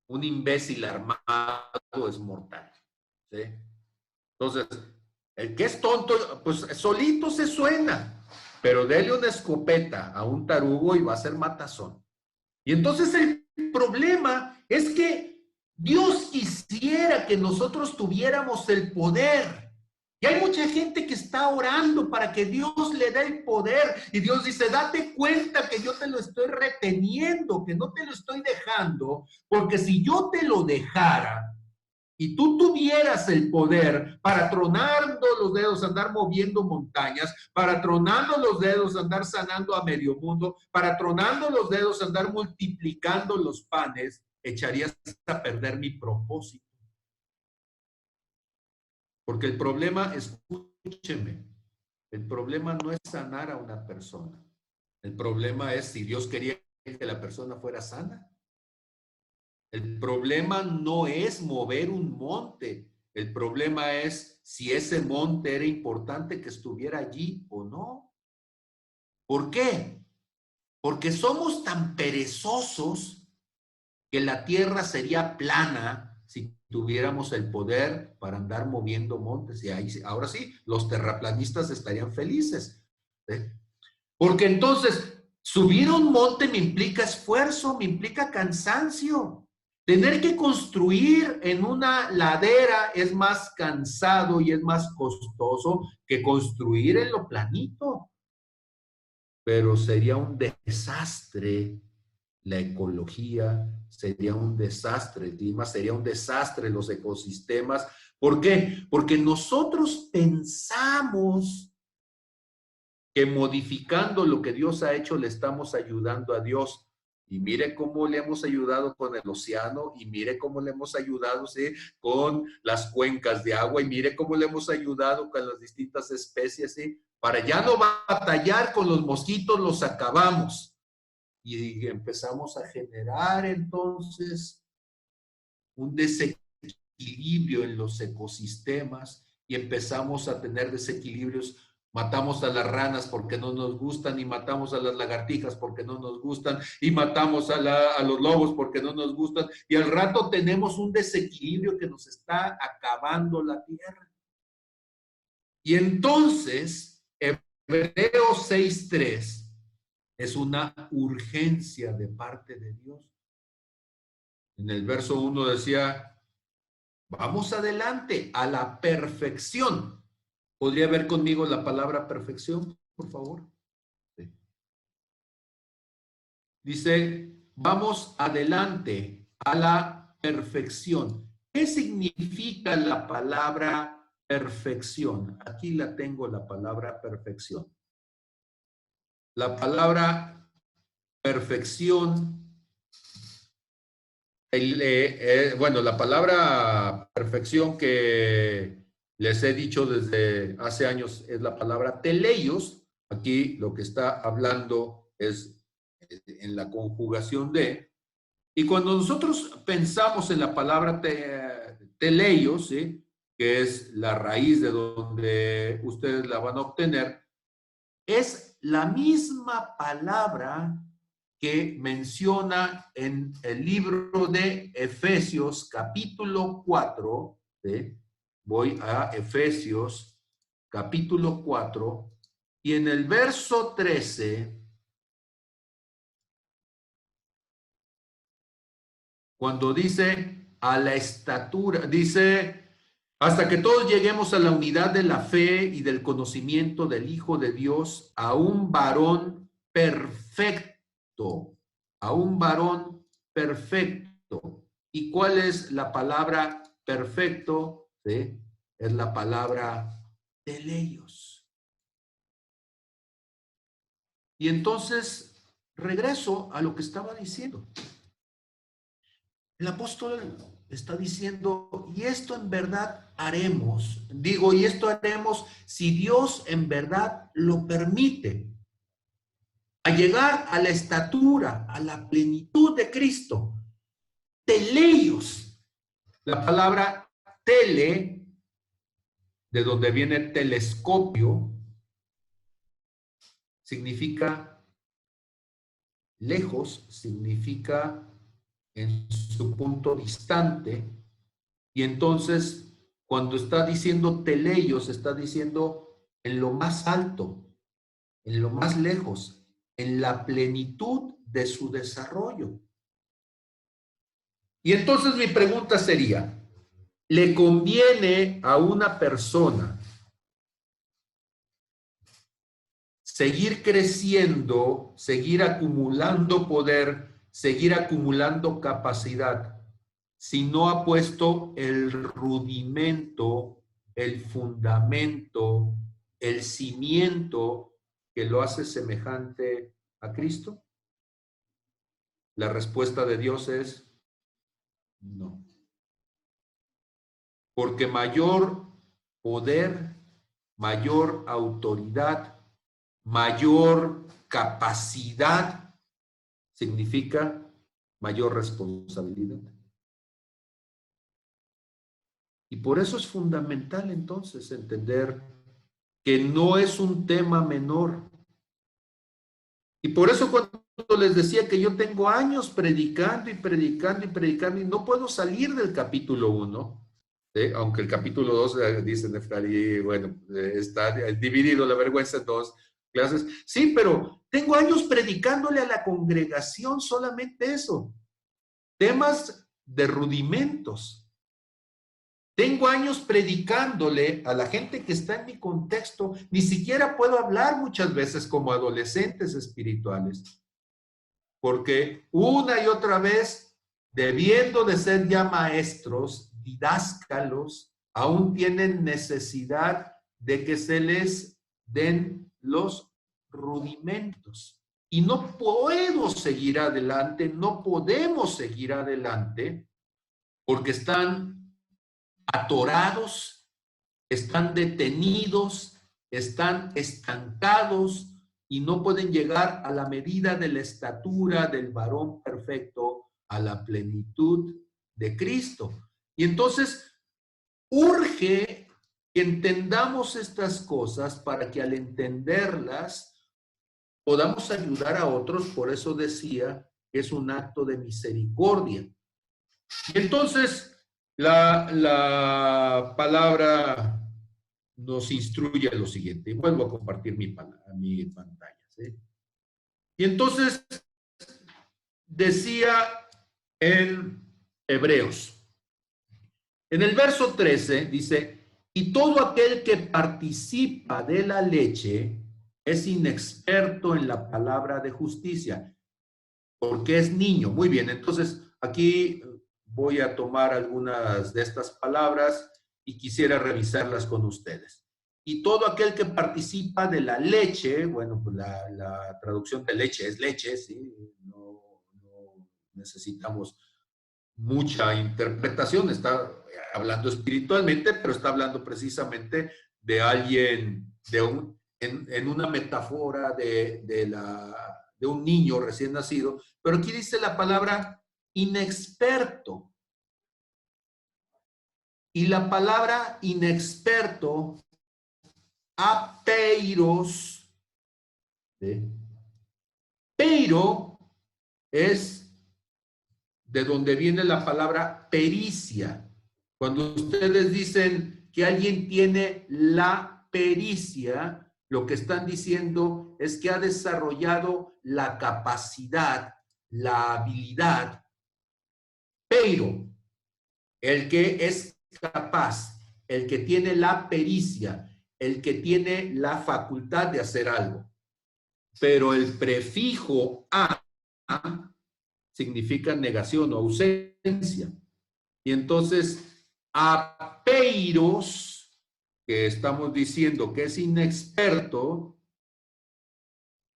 un imbécil armado es mortal, ¿sí? Entonces, el que es tonto, pues solito se suena, pero dele una escopeta a un tarugo y va a ser matazón. Y entonces el problema es que Dios quisiera que nosotros tuviéramos el poder. Y hay mucha gente que está orando para que Dios le dé el poder. Y Dios dice, date cuenta que yo te lo estoy reteniendo, que no te lo estoy dejando, porque si yo te lo dejara y tú tuvieras el poder para tronando los dedos, andar moviendo montañas, para tronando los dedos, andar sanando a medio mundo, para tronando los dedos, andar multiplicando los panes, echarías a perder mi propósito. Porque el problema, escúcheme, el problema no es sanar a una persona. El problema es si Dios quería que la persona fuera sana. El problema no es mover un monte. El problema es si ese monte era importante que estuviera allí o no. ¿Por qué? Porque somos tan perezosos que la tierra sería plana si tuviéramos el poder para andar moviendo montes. Y ahí, ahora sí, los terraplanistas estarían felices. ¿Eh? Porque entonces, subir un monte me implica esfuerzo, me implica cansancio. Tener que construir en una ladera es más cansado y es más costoso que construir en lo planito. Pero sería un desastre la ecología, sería un desastre el clima, sería un desastre los ecosistemas. ¿Por qué? Porque nosotros pensamos que modificando lo que Dios ha hecho le estamos ayudando a Dios. Y mire cómo le hemos ayudado con el océano, y mire cómo le hemos ayudado, ¿sí?, con las cuencas de agua, y mire cómo le hemos ayudado con las distintas especies, ¿sí? Para ya no batallar con los mosquitos, los acabamos. Y empezamos a generar entonces un desequilibrio en los ecosistemas y empezamos a tener desequilibrios. Matamos a las ranas porque no nos gustan, y matamos a las lagartijas porque no nos gustan, y matamos a los lobos porque no nos gustan, y al rato tenemos un desequilibrio que nos está acabando la tierra. Y entonces, Hebreos 6:3 es una urgencia de parte de Dios. En el verso 1 decía, vamos adelante a la perfección. ¿Podría ver conmigo la palabra perfección, por favor? Sí. Dice, vamos adelante a la perfección. ¿Qué significa la palabra perfección? Aquí la tengo, la palabra perfección. La palabra perfección, bueno, la palabra perfección que les he dicho desde hace años es la palabra teleios. Aquí lo que está hablando es en la conjugación de. Y cuando nosotros pensamos en la palabra teleios, ¿sí?, que es la raíz de donde ustedes la van a obtener, es la misma palabra que menciona en el libro de Efesios capítulo 4, ¿sí? Voy a Efesios capítulo 4, y en el verso 13, cuando dice a la estatura, dice, hasta que todos lleguemos a la unidad de la fe y del conocimiento del Hijo de Dios, a un varón perfecto, a un varón perfecto. ¿Y cuál es la palabra perfecto? ¿Sí? Es la palabra teleios. Y entonces regreso a lo que estaba diciendo. El apóstol está diciendo, y esto en verdad haremos, digo, y esto haremos si Dios en verdad lo permite, a llegar a la estatura, a la plenitud de Cristo. Teleios, la palabra tele, de donde viene telescopio, significa lejos, significa en su punto distante. Y entonces, cuando está diciendo teleios, está diciendo en lo más alto, en lo más lejos, en la plenitud de su desarrollo. Y entonces mi pregunta sería, ¿le conviene a una persona seguir creciendo, seguir acumulando poder, seguir acumulando capacidad, si no ha puesto el rudimento, el fundamento, el cimiento que lo hace semejante a Cristo? La respuesta de Dios es no. Porque mayor poder, mayor autoridad, mayor capacidad, significa mayor responsabilidad. Y por eso es fundamental entonces entender que no es un tema menor. Y por eso cuando les decía que yo tengo años predicando y predicando y predicando y no puedo salir del capítulo 1, ¿sí? Aunque el capítulo 2 dice Neftali, bueno, está dividido la vergüenza en dos clases. Sí, pero tengo años predicándole a la congregación solamente eso. Temas de rudimentos. Tengo años predicándole a la gente que está en mi contexto. Ni siquiera puedo hablar muchas veces como adolescentes espirituales. Porque una y otra vez, debiendo de ser ya maestros, didáscalos, aún tienen necesidad de que se les den los rudimentos. Y no puedo seguir adelante, no podemos seguir adelante, porque están atorados, están detenidos, están estancados y no pueden llegar a la medida de la estatura del varón perfecto, a la plenitud de Cristo. Y entonces urge que entendamos estas cosas para que al entenderlas podamos ayudar a otros. Por eso decía que es un acto de misericordia. Y entonces la palabra nos instruye a lo siguiente. Vuelvo a compartir mi pantalla. ¿Sí? Y entonces decía en Hebreos, en el verso 13 dice, y todo aquel que participa de la leche es inexperto en la palabra de justicia, porque es niño. Muy bien, entonces aquí voy a tomar algunas de estas palabras y quisiera revisarlas con ustedes. Y todo aquel que participa de la leche, bueno, pues la traducción de leche es leche, ¿sí? No necesitamos mucha interpretación, está hablando espiritualmente, pero está hablando precisamente de alguien, en una metáfora de un niño recién nacido, pero aquí dice la palabra inexperto. Y la palabra inexperto, apeiros, ¿sí? Peiro es de donde viene la palabra pericia. Cuando ustedes dicen que alguien tiene la pericia, lo que están diciendo es que ha desarrollado la capacidad, la habilidad, pero el que es capaz, el que tiene la pericia, el que tiene la facultad de hacer algo. Pero el prefijo a significa negación o ausencia. Y entonces, apeiros, que estamos diciendo que es inexperto,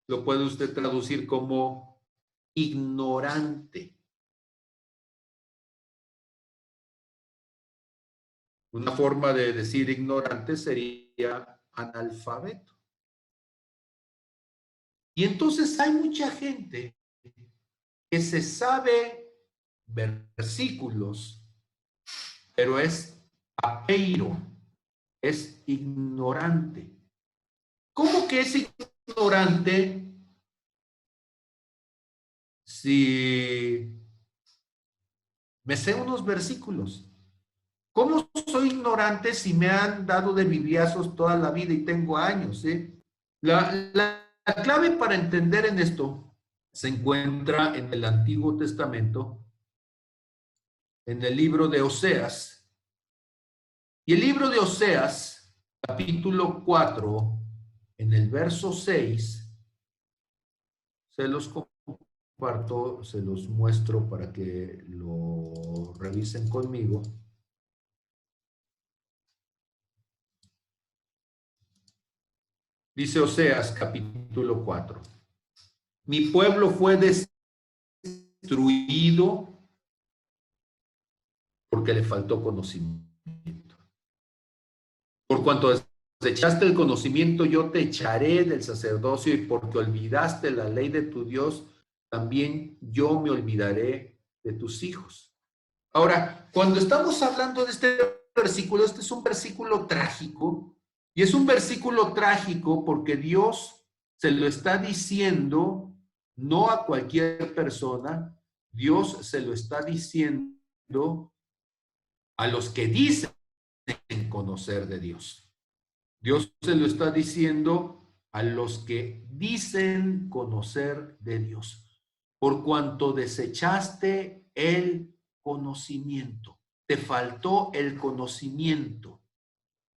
lo puede usted traducir como ignorante. Una forma de decir ignorante sería analfabeto. Y entonces hay mucha gente que se sabe versículos, pero es apeiro, es ignorante. ¿Cómo que es ignorante si me sé unos versículos? ¿Cómo soy ignorante si me han dado de bibliazos toda la vida y tengo años? La clave para entender en esto se encuentra en el Antiguo Testamento, en el libro de Oseas. Y el libro de Oseas, capítulo 4, en el verso 6, se los comparto, se los muestro para que lo revisen conmigo. Dice Oseas, capítulo 4. Mi pueblo fue destruido porque le faltó conocimiento. Por cuanto desechaste el conocimiento, yo te echaré del sacerdocio, y porque olvidaste la ley de tu Dios, también yo me olvidaré de tus hijos. Ahora, cuando estamos hablando de este versículo, este es un versículo trágico, y es un versículo trágico porque Dios se lo está diciendo no a cualquier persona, Dios se lo está diciendo a los que dicen conocer de Dios. Dios se lo está diciendo a los que dicen conocer de Dios. Por cuanto desechaste el conocimiento, te faltó el conocimiento.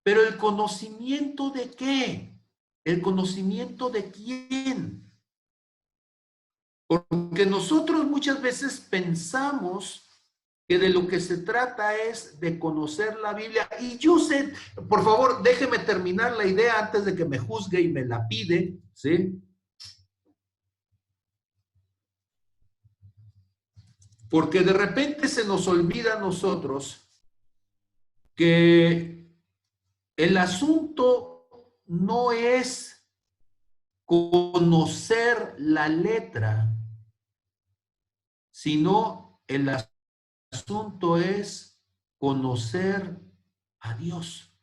Pero ¿el conocimiento de qué? ¿El conocimiento de quién? Porque nosotros muchas veces pensamos que de lo que se trata es de conocer la Biblia. Y yo sé, por favor, déjeme terminar la idea antes de que me juzgue y me la pide, ¿sí? Porque de repente se nos olvida a nosotros que el asunto no es conocer la letra, sino el asunto es conocer a Dios.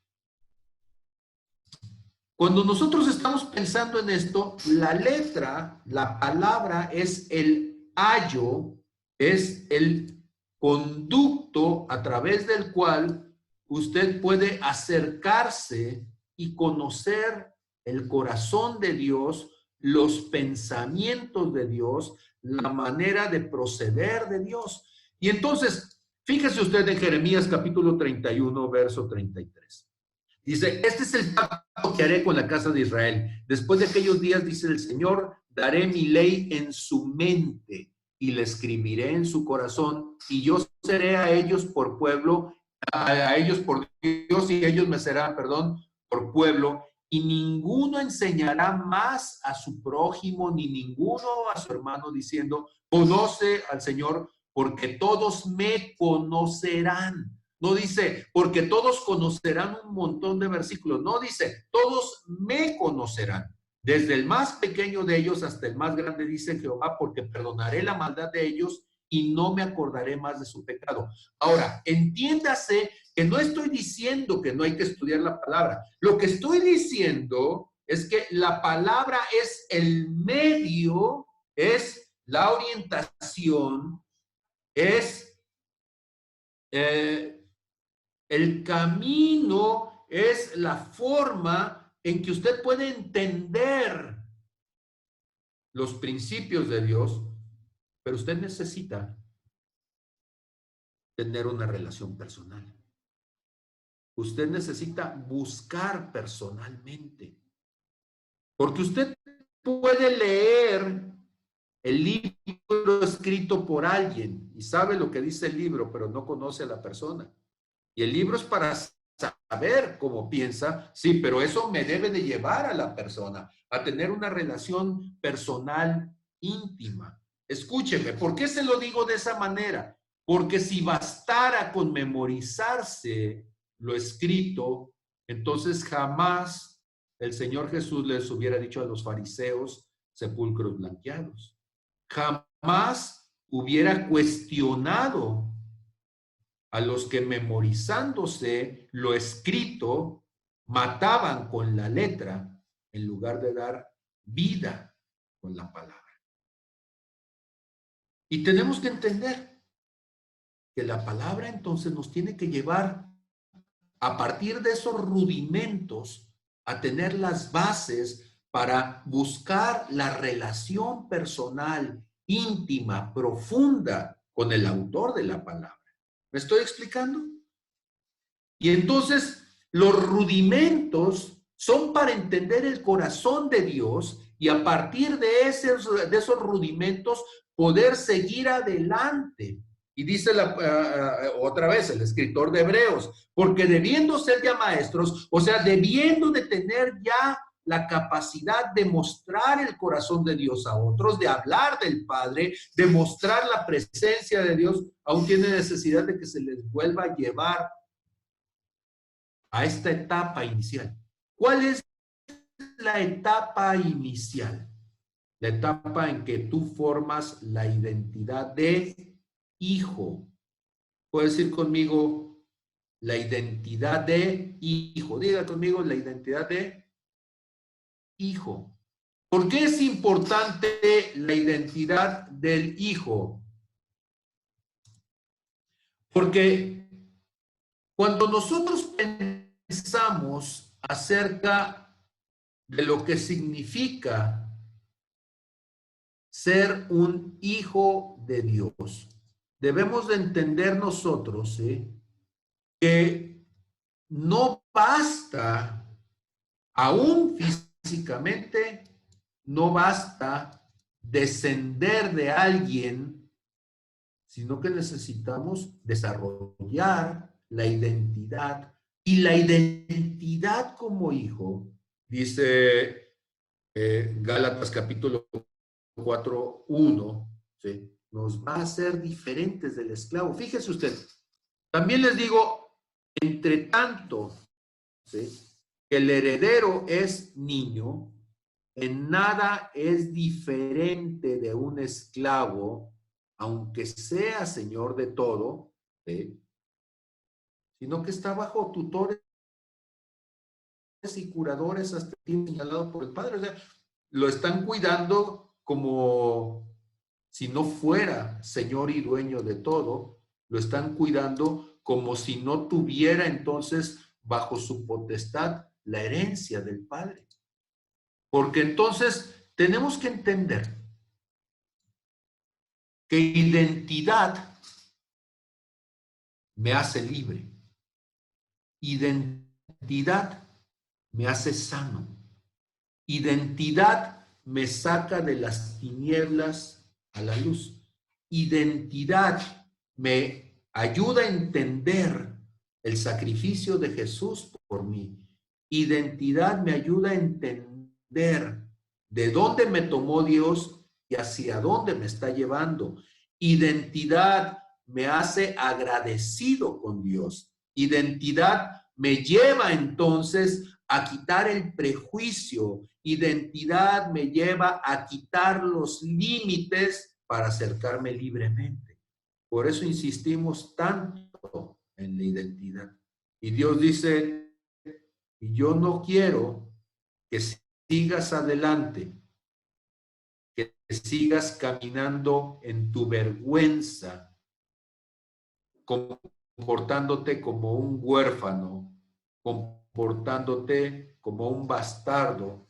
Cuando nosotros estamos pensando en esto, la letra, la palabra es el ayo, es el conducto a través del cual usted puede acercarse y conocer el corazón de Dios, los pensamientos de Dios, la manera de proceder de Dios. Y entonces, fíjese usted en Jeremías capítulo 31, verso 33. Dice, este es el pacto que haré con la casa de Israel. Después de aquellos días, dice el Señor, daré mi ley en su mente y la escribiré en su corazón, y yo seré a ellos por pueblo, a ellos por Dios, y ellos me serán, perdón, por pueblo, y ninguno enseñará más a su prójimo, ni ninguno a su hermano, diciendo, conoce al Señor, porque todos me conocerán. No dice, porque todos conocerán un montón de versículos. No dice, todos me conocerán. Desde el más pequeño de ellos hasta el más grande, dice Jehová, porque perdonaré la maldad de ellos y no me acordaré más de su pecado. Ahora, entiéndase que no estoy diciendo que no hay que estudiar la palabra. Lo que estoy diciendo es que la palabra es el medio, es la orientación, es el camino, es la forma en que usted puede entender los principios de Dios, pero usted necesita tener una relación personal. Usted necesita buscar personalmente, porque usted puede leer el libro escrito por alguien y sabe lo que dice el libro, pero no conoce a la persona. Y el libro es para saber cómo piensa, sí, pero eso me debe de llevar a la persona a tener una relación personal íntima. Escúcheme, ¿por qué se lo digo de esa manera? Porque si bastara con memorizarse lo escrito, entonces jamás el Señor Jesús les hubiera dicho a los fariseos sepulcros blanqueados. Jamás hubiera cuestionado a los que memorizándose lo escrito mataban con la letra en lugar de dar vida con la palabra. Y tenemos que entender que la palabra entonces nos tiene que llevar a partir de esos rudimentos a tener las bases para buscar la relación personal, íntima, profunda con el autor de la palabra. ¿Me estoy explicando? Y entonces los rudimentos son para entender el corazón de Dios y a partir de esos rudimentos poder seguir adelante. Y dice otra vez el escritor de Hebreos, porque debiendo ser ya maestros, o sea, debiendo de tener ya la capacidad de mostrar el corazón de Dios a otros, de hablar del Padre, de mostrar la presencia de Dios, aún tiene necesidad de que se les vuelva a llevar a esta etapa inicial. ¿Cuál es la etapa inicial? La etapa en que tú formas la identidad de hijo. Puedes decir conmigo la identidad de hijo. Diga conmigo la identidad de hijo. ¿Por qué es importante la identidad del hijo? Porque cuando nosotros pensamos acerca de lo que significa ser un hijo de Dios, debemos de entender nosotros que no basta, aún físicamente, no basta descender de alguien, sino que necesitamos desarrollar la identidad. Y la identidad como hijo, dice Gálatas capítulo 4:1, ¿sí?, nos va a hacer diferentes del esclavo. Fíjese usted, también les digo, entre tanto, ¿sí?, que el heredero es niño, en nada es diferente de un esclavo, aunque sea señor de todo, ¿sí?, sino que está bajo tutores y curadores hasta el tiempo señalado por el padre. O sea, lo están cuidando como si no fuera señor y dueño de todo, lo están cuidando como si no tuviera entonces bajo su potestad la herencia del padre. Porque entonces tenemos que entender que identidad me hace libre, identidad me hace sano, identidad me saca de las tinieblas a la luz, identidad me ayuda a entender el sacrificio de Jesús por mí, identidad me ayuda a entender de dónde me tomó Dios y hacia dónde me está llevando. Identidad me hace agradecido con Dios. Identidad me lleva entonces a quitar el prejuicio. Identidad me lleva a quitar los límites para acercarme libremente. Por eso insistimos tanto en la identidad. Y Dios dice, y yo no quiero que sigas adelante, que sigas caminando en tu vergüenza, comportándote como un huérfano, comportándote como un bastardo,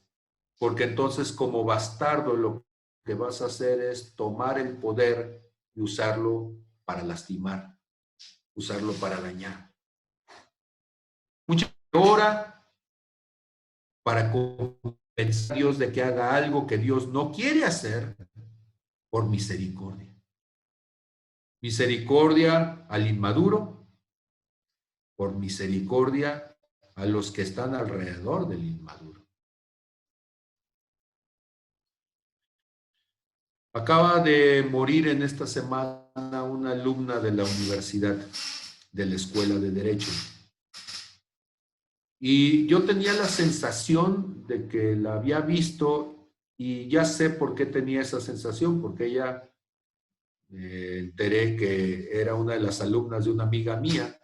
porque entonces como bastardo lo que vas a hacer es tomar el poder y usarlo para lastimar, usarlo para dañar. Mucha hora para convencer a Dios de que haga algo que Dios no quiere hacer por misericordia. Misericordia al inmaduro, por misericordia a los que están alrededor del inmaduro. Acaba de morir en esta semana una alumna de la universidad, de la Escuela de Derecho. Y yo tenía la sensación de que la había visto y ya sé por qué tenía esa sensación, porque ella enteré que era una de las alumnas de una amiga mía,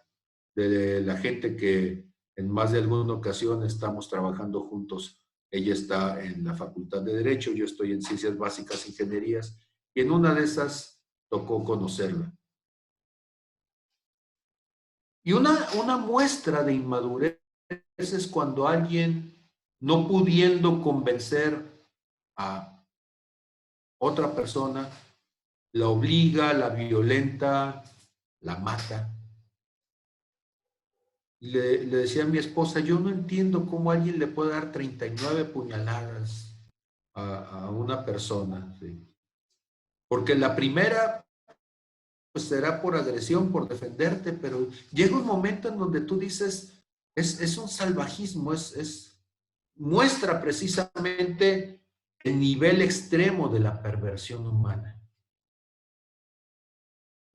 de la gente que en más de alguna ocasión estamos trabajando juntos. Ella está en la Facultad de Derecho, yo estoy en Ciencias Básicas e Ingenierías, y en una de esas tocó conocerla. Y una muestra de inmadurez es cuando alguien, no pudiendo convencer a otra persona, la obliga, la violenta, la mata. Y le decía a mi esposa, yo no entiendo cómo alguien le puede dar 39 puñaladas a una persona, ¿sí? Porque la primera pues será por agresión, por defenderte, pero llega un momento en donde tú dices, es un salvajismo, muestra precisamente el nivel extremo de la perversión humana.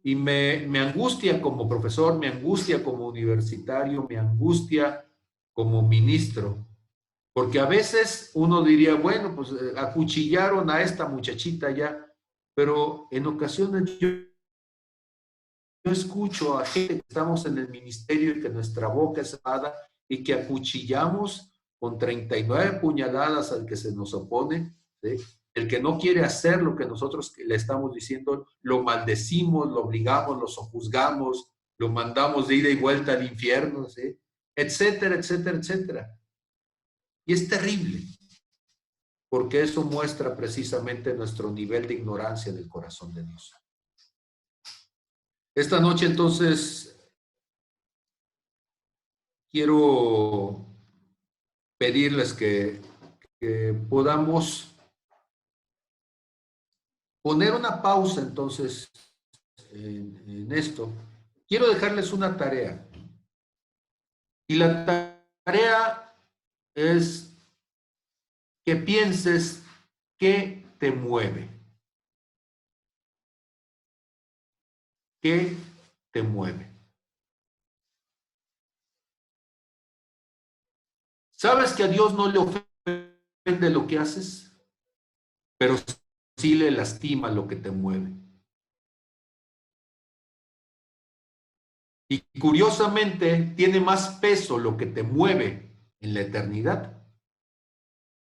Y me angustia como profesor, me angustia como universitario, me angustia como ministro. Porque a veces uno diría, bueno, pues acuchillaron a esta muchachita ya, pero en ocasiones yo escucho a gente que estamos en el ministerio y que nuestra boca es cerrada y que acuchillamos con 39 puñaladas al que se nos opone, ¿sí? El que no quiere hacer lo que nosotros le estamos diciendo, lo maldecimos, lo obligamos, lo sojuzgamos, lo mandamos de ida y vuelta al infierno, ¿sí? Etcétera, etcétera, etcétera. Y es terrible, porque eso muestra precisamente nuestro nivel de ignorancia del corazón de Dios. Esta noche entonces quiero pedirles que podamos poner una pausa entonces en esto. Quiero dejarles una tarea. Y la tarea es que pienses qué te mueve. ¿Qué te mueve? ¿Sabes que a Dios no le ofende lo que haces? Pero sí le lastima lo que te mueve. Y curiosamente tiene más peso lo que te mueve en la eternidad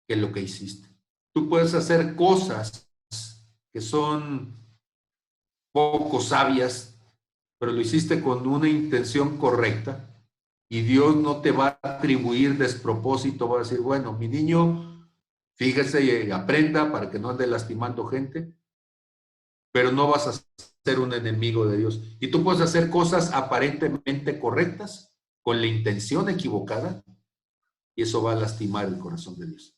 que lo que hiciste. Tú puedes hacer cosas que son poco sabias, pero lo hiciste con una intención correcta y Dios no te va a atribuir despropósito, va a decir, bueno, mi niño, fíjese y aprenda para que no ande lastimando gente, pero no vas a ser un enemigo de Dios. Y tú puedes hacer cosas aparentemente correctas con la intención equivocada y eso va a lastimar el corazón de Dios.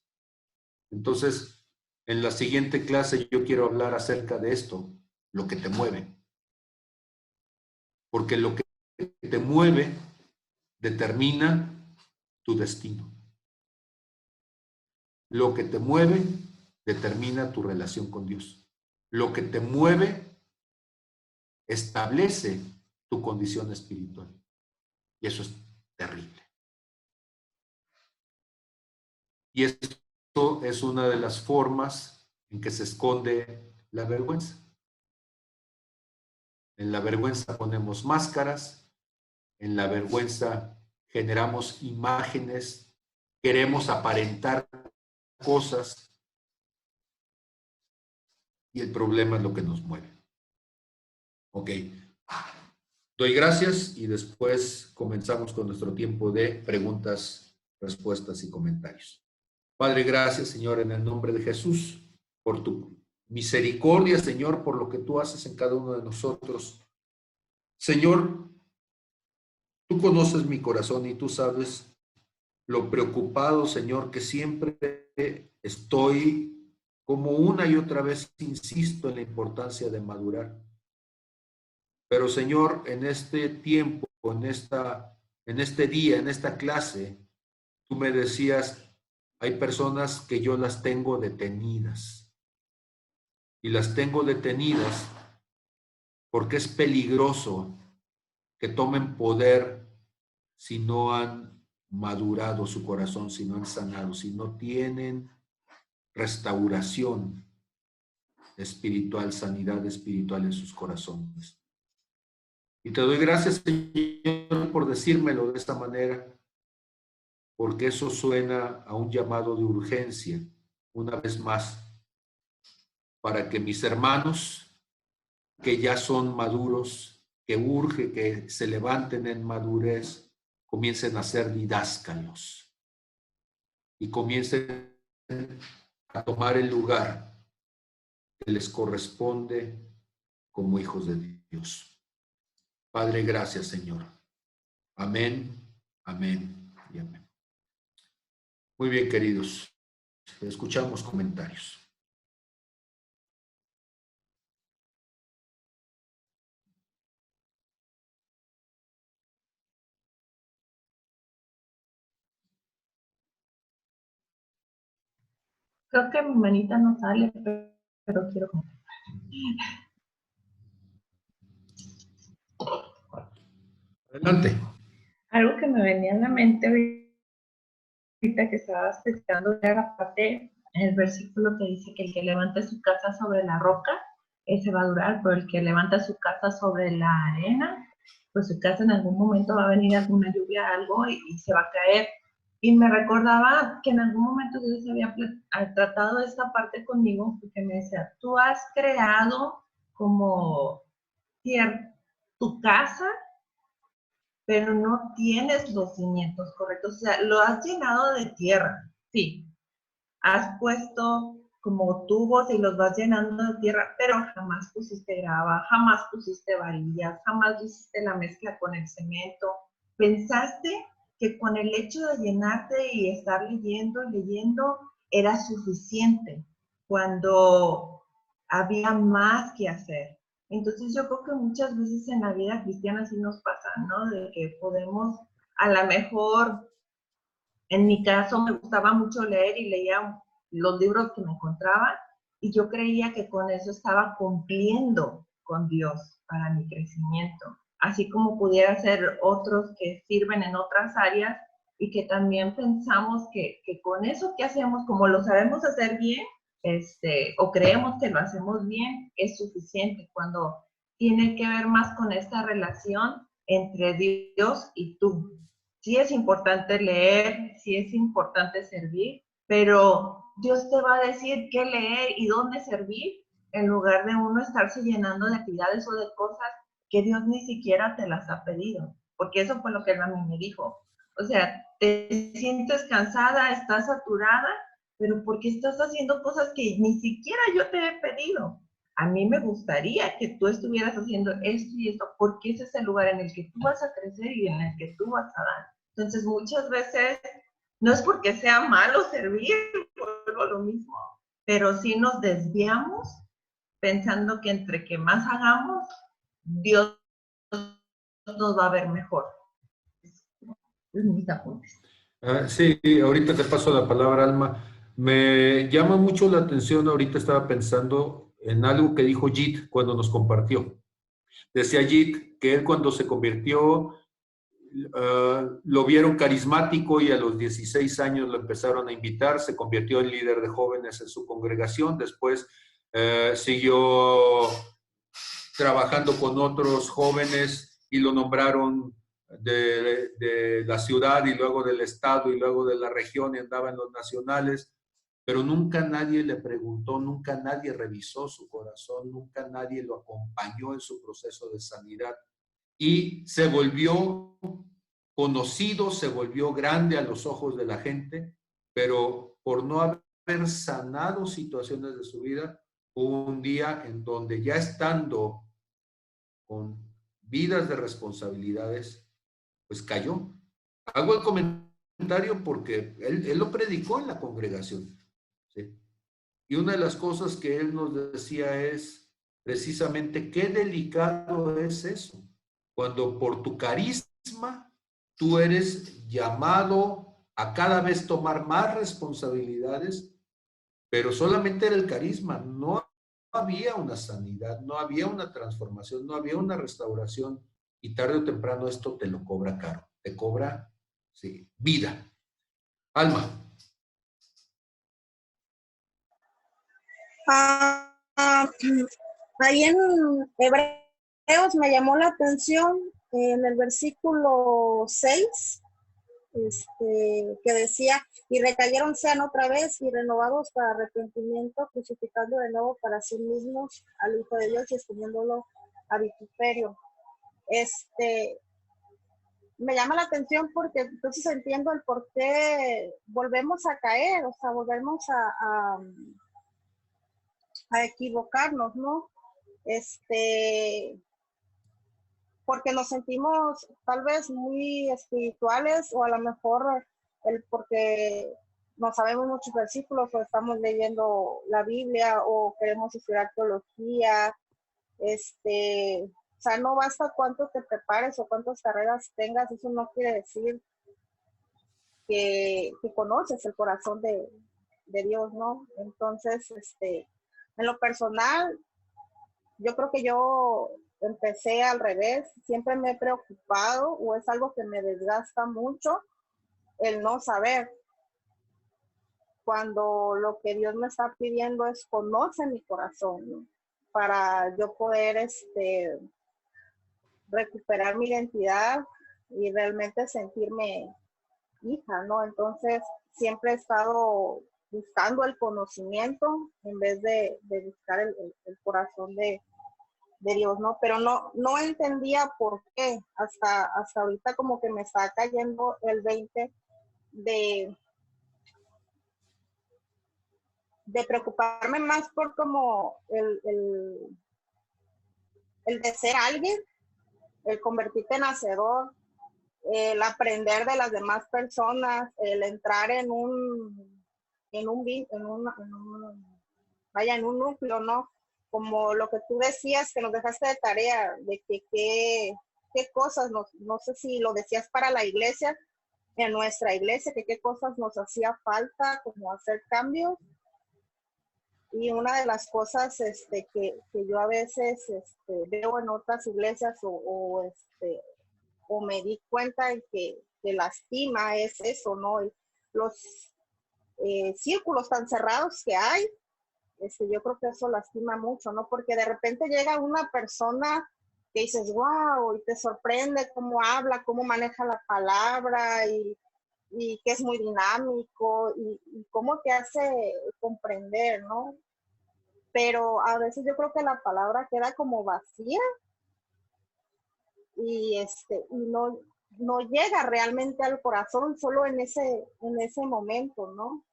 Entonces, en la siguiente clase yo quiero hablar acerca de esto, lo que te mueve. Porque lo que te mueve determina tu destino. Lo que te mueve determina tu relación con Dios. Lo que te mueve establece tu condición espiritual. Y eso es terrible. Y esto es una de las formas en que se esconde la vergüenza. En la vergüenza ponemos máscaras, en la vergüenza generamos imágenes, queremos aparentar cosas y el problema es lo que nos mueve. Ok. Doy gracias y después comenzamos con nuestro tiempo de preguntas, respuestas y comentarios. Padre, gracias, Señor, en el nombre de Jesús, por tu misericordia, Señor, por lo que tú haces en cada uno de nosotros. Señor, tú conoces mi corazón y tú sabes lo preocupado, Señor, que siempre estoy, como una y otra vez insisto en la importancia de madurar. Pero Señor, en este tiempo, en este día, en esta clase, tú me decías, hay personas que yo las tengo detenidas. Y las tengo detenidas porque es peligroso que tomen poder si no han madurado su corazón, si no han sanado, si no tienen restauración espiritual, sanidad espiritual en sus corazones. Y te doy gracias, Señor, por decírmelo de esta manera, porque eso suena a un llamado de urgencia, una vez más, para que mis hermanos, que ya son maduros, que urge que se levanten en madurez, comiencen a ser didáscalos y comiencen a tomar el lugar que les corresponde como hijos de Dios. Padre, gracias, Señor. Amén, amén y amén. Muy bien, queridos. Escuchamos comentarios.
Creo que mi manita no sale, pero quiero comer.
Adelante.
Algo que me venía a la mente ahorita que estabas explicando, era parte el versículo que dice que el que levanta su casa sobre la roca, ese va a durar, pero el que levanta su casa sobre la arena, pues su casa en algún momento va a venir alguna lluvia, algo, y se va a caer. Y me recordaba que en algún momento Dios había tratado esta parte conmigo, porque me decía, tú has creado como tu casa, pero no tienes los cimientos correctos, o sea, lo has llenado de tierra, sí, has puesto como tubos y los vas llenando de tierra, pero jamás pusiste grava, jamás pusiste varillas, jamás hiciste la mezcla con el cemento. Pensaste que con el hecho de llenarte y estar leyendo y leyendo era suficiente, cuando había más que hacer. Entonces yo creo que muchas veces en la vida cristiana sí nos pasa, ¿no? De que podemos, a lo mejor, en mi caso me gustaba mucho leer y leía los libros que me encontraba y yo creía que con eso estaba cumpliendo con Dios para mi crecimiento, así como pudiera ser otros que sirven en otras áreas y que también pensamos que con eso que hacemos, como lo sabemos hacer bien, o creemos que lo hacemos bien, es suficiente, cuando tiene que ver más con esta relación entre Dios y tú. Sí es importante leer, sí es importante servir, pero Dios te va a decir qué leer y dónde servir, en lugar de uno estarse llenando de actividades o de cosas que Dios ni siquiera te las ha pedido, porque eso fue lo que él a mí me dijo. O sea, te sientes cansada, estás saturada, pero ¿por qué estás haciendo cosas que ni siquiera yo te he pedido? A mí me gustaría que tú estuvieras haciendo esto y esto, porque ese es el lugar en el que tú vas a crecer y en el que tú vas a dar. Entonces, muchas veces, no es porque sea malo servir, vuelvo a lo mismo, pero sí nos desviamos pensando que entre que más hagamos, Dios nos va a ver mejor. Es mis apuntes.
Sí, ahorita te paso la palabra, Alma. Me llama mucho la atención, ahorita estaba pensando en algo que dijo Jit cuando nos compartió. Decía Jit que él cuando se convirtió, lo vieron carismático y a los 16 años lo empezaron a invitar, se convirtió en líder de jóvenes en su congregación, después siguió trabajando con otros jóvenes y lo nombraron de la ciudad y luego del estado y luego de la región y andaba en los nacionales, pero nunca nadie le preguntó, nunca nadie revisó su corazón, nunca nadie lo acompañó en su proceso de sanidad y se volvió conocido, se volvió grande a los ojos de la gente, pero por no haber sanado situaciones de su vida, hubo un día en donde ya estando con vidas de responsabilidades, pues cayó. Hago el comentario porque él lo predicó en la congregación, ¿sí? Y una de las cosas que él nos decía es precisamente qué delicado es eso, cuando por tu carisma tú eres llamado a cada vez tomar más responsabilidades, pero solamente era el carisma, no había una sanidad, no había una transformación, no había una restauración y tarde o temprano esto te lo cobra caro, te cobra, sí, vida. Alma.
Ahí en Hebreos me llamó la atención en el versículo 6, que decía, y recayeron sean otra vez y renovados para arrepentimiento, crucificando de nuevo para sí mismos al Hijo de Dios y exponiéndolo a vituperio. Me llama la atención porque entonces entiendo el por qué volvemos a caer, o sea, volvemos a equivocarnos, ¿no? Porque nos sentimos tal vez muy espirituales o a lo mejor porque no sabemos muchos versículos o estamos leyendo la Biblia o queremos estudiar teología, o sea, no basta cuánto te prepares o cuántas carreras tengas, eso no quiere decir que conoces el corazón de Dios, ¿no? Entonces, en lo personal, yo creo que yo empecé al revés, siempre me he preocupado o es algo que me desgasta mucho el no saber. cuando lo que Dios me está pidiendo es conoce mi corazón, ¿no? Para yo poder recuperar mi identidad y realmente sentirme hija, ¿no? Entonces, siempre he estado buscando el conocimiento en vez de buscar el corazón de Dios, ¿no? Pero no entendía por qué. Hasta ahorita como que me está cayendo el 20 de preocuparme más por como el de ser alguien, el convertirte en hacedor, el aprender de las demás personas, el entrar en un núcleo, ¿no? Como lo que tú decías, que nos dejaste de tarea, de que qué cosas, no sé si lo decías para la iglesia, en nuestra iglesia, que qué cosas nos hacía falta, como hacer cambios. Y una de las cosas que yo a veces veo en otras iglesias o me di cuenta en que lastima es eso, ¿no? Los círculos tan cerrados que hay, yo creo que eso lastima mucho, ¿no? Porque de repente llega una persona que dices, wow, y te sorprende cómo habla, cómo maneja la palabra y que es muy dinámico y cómo te hace comprender, ¿no? Pero a veces yo creo que la palabra queda como vacía y no llega realmente al corazón solo en ese momento, ¿no?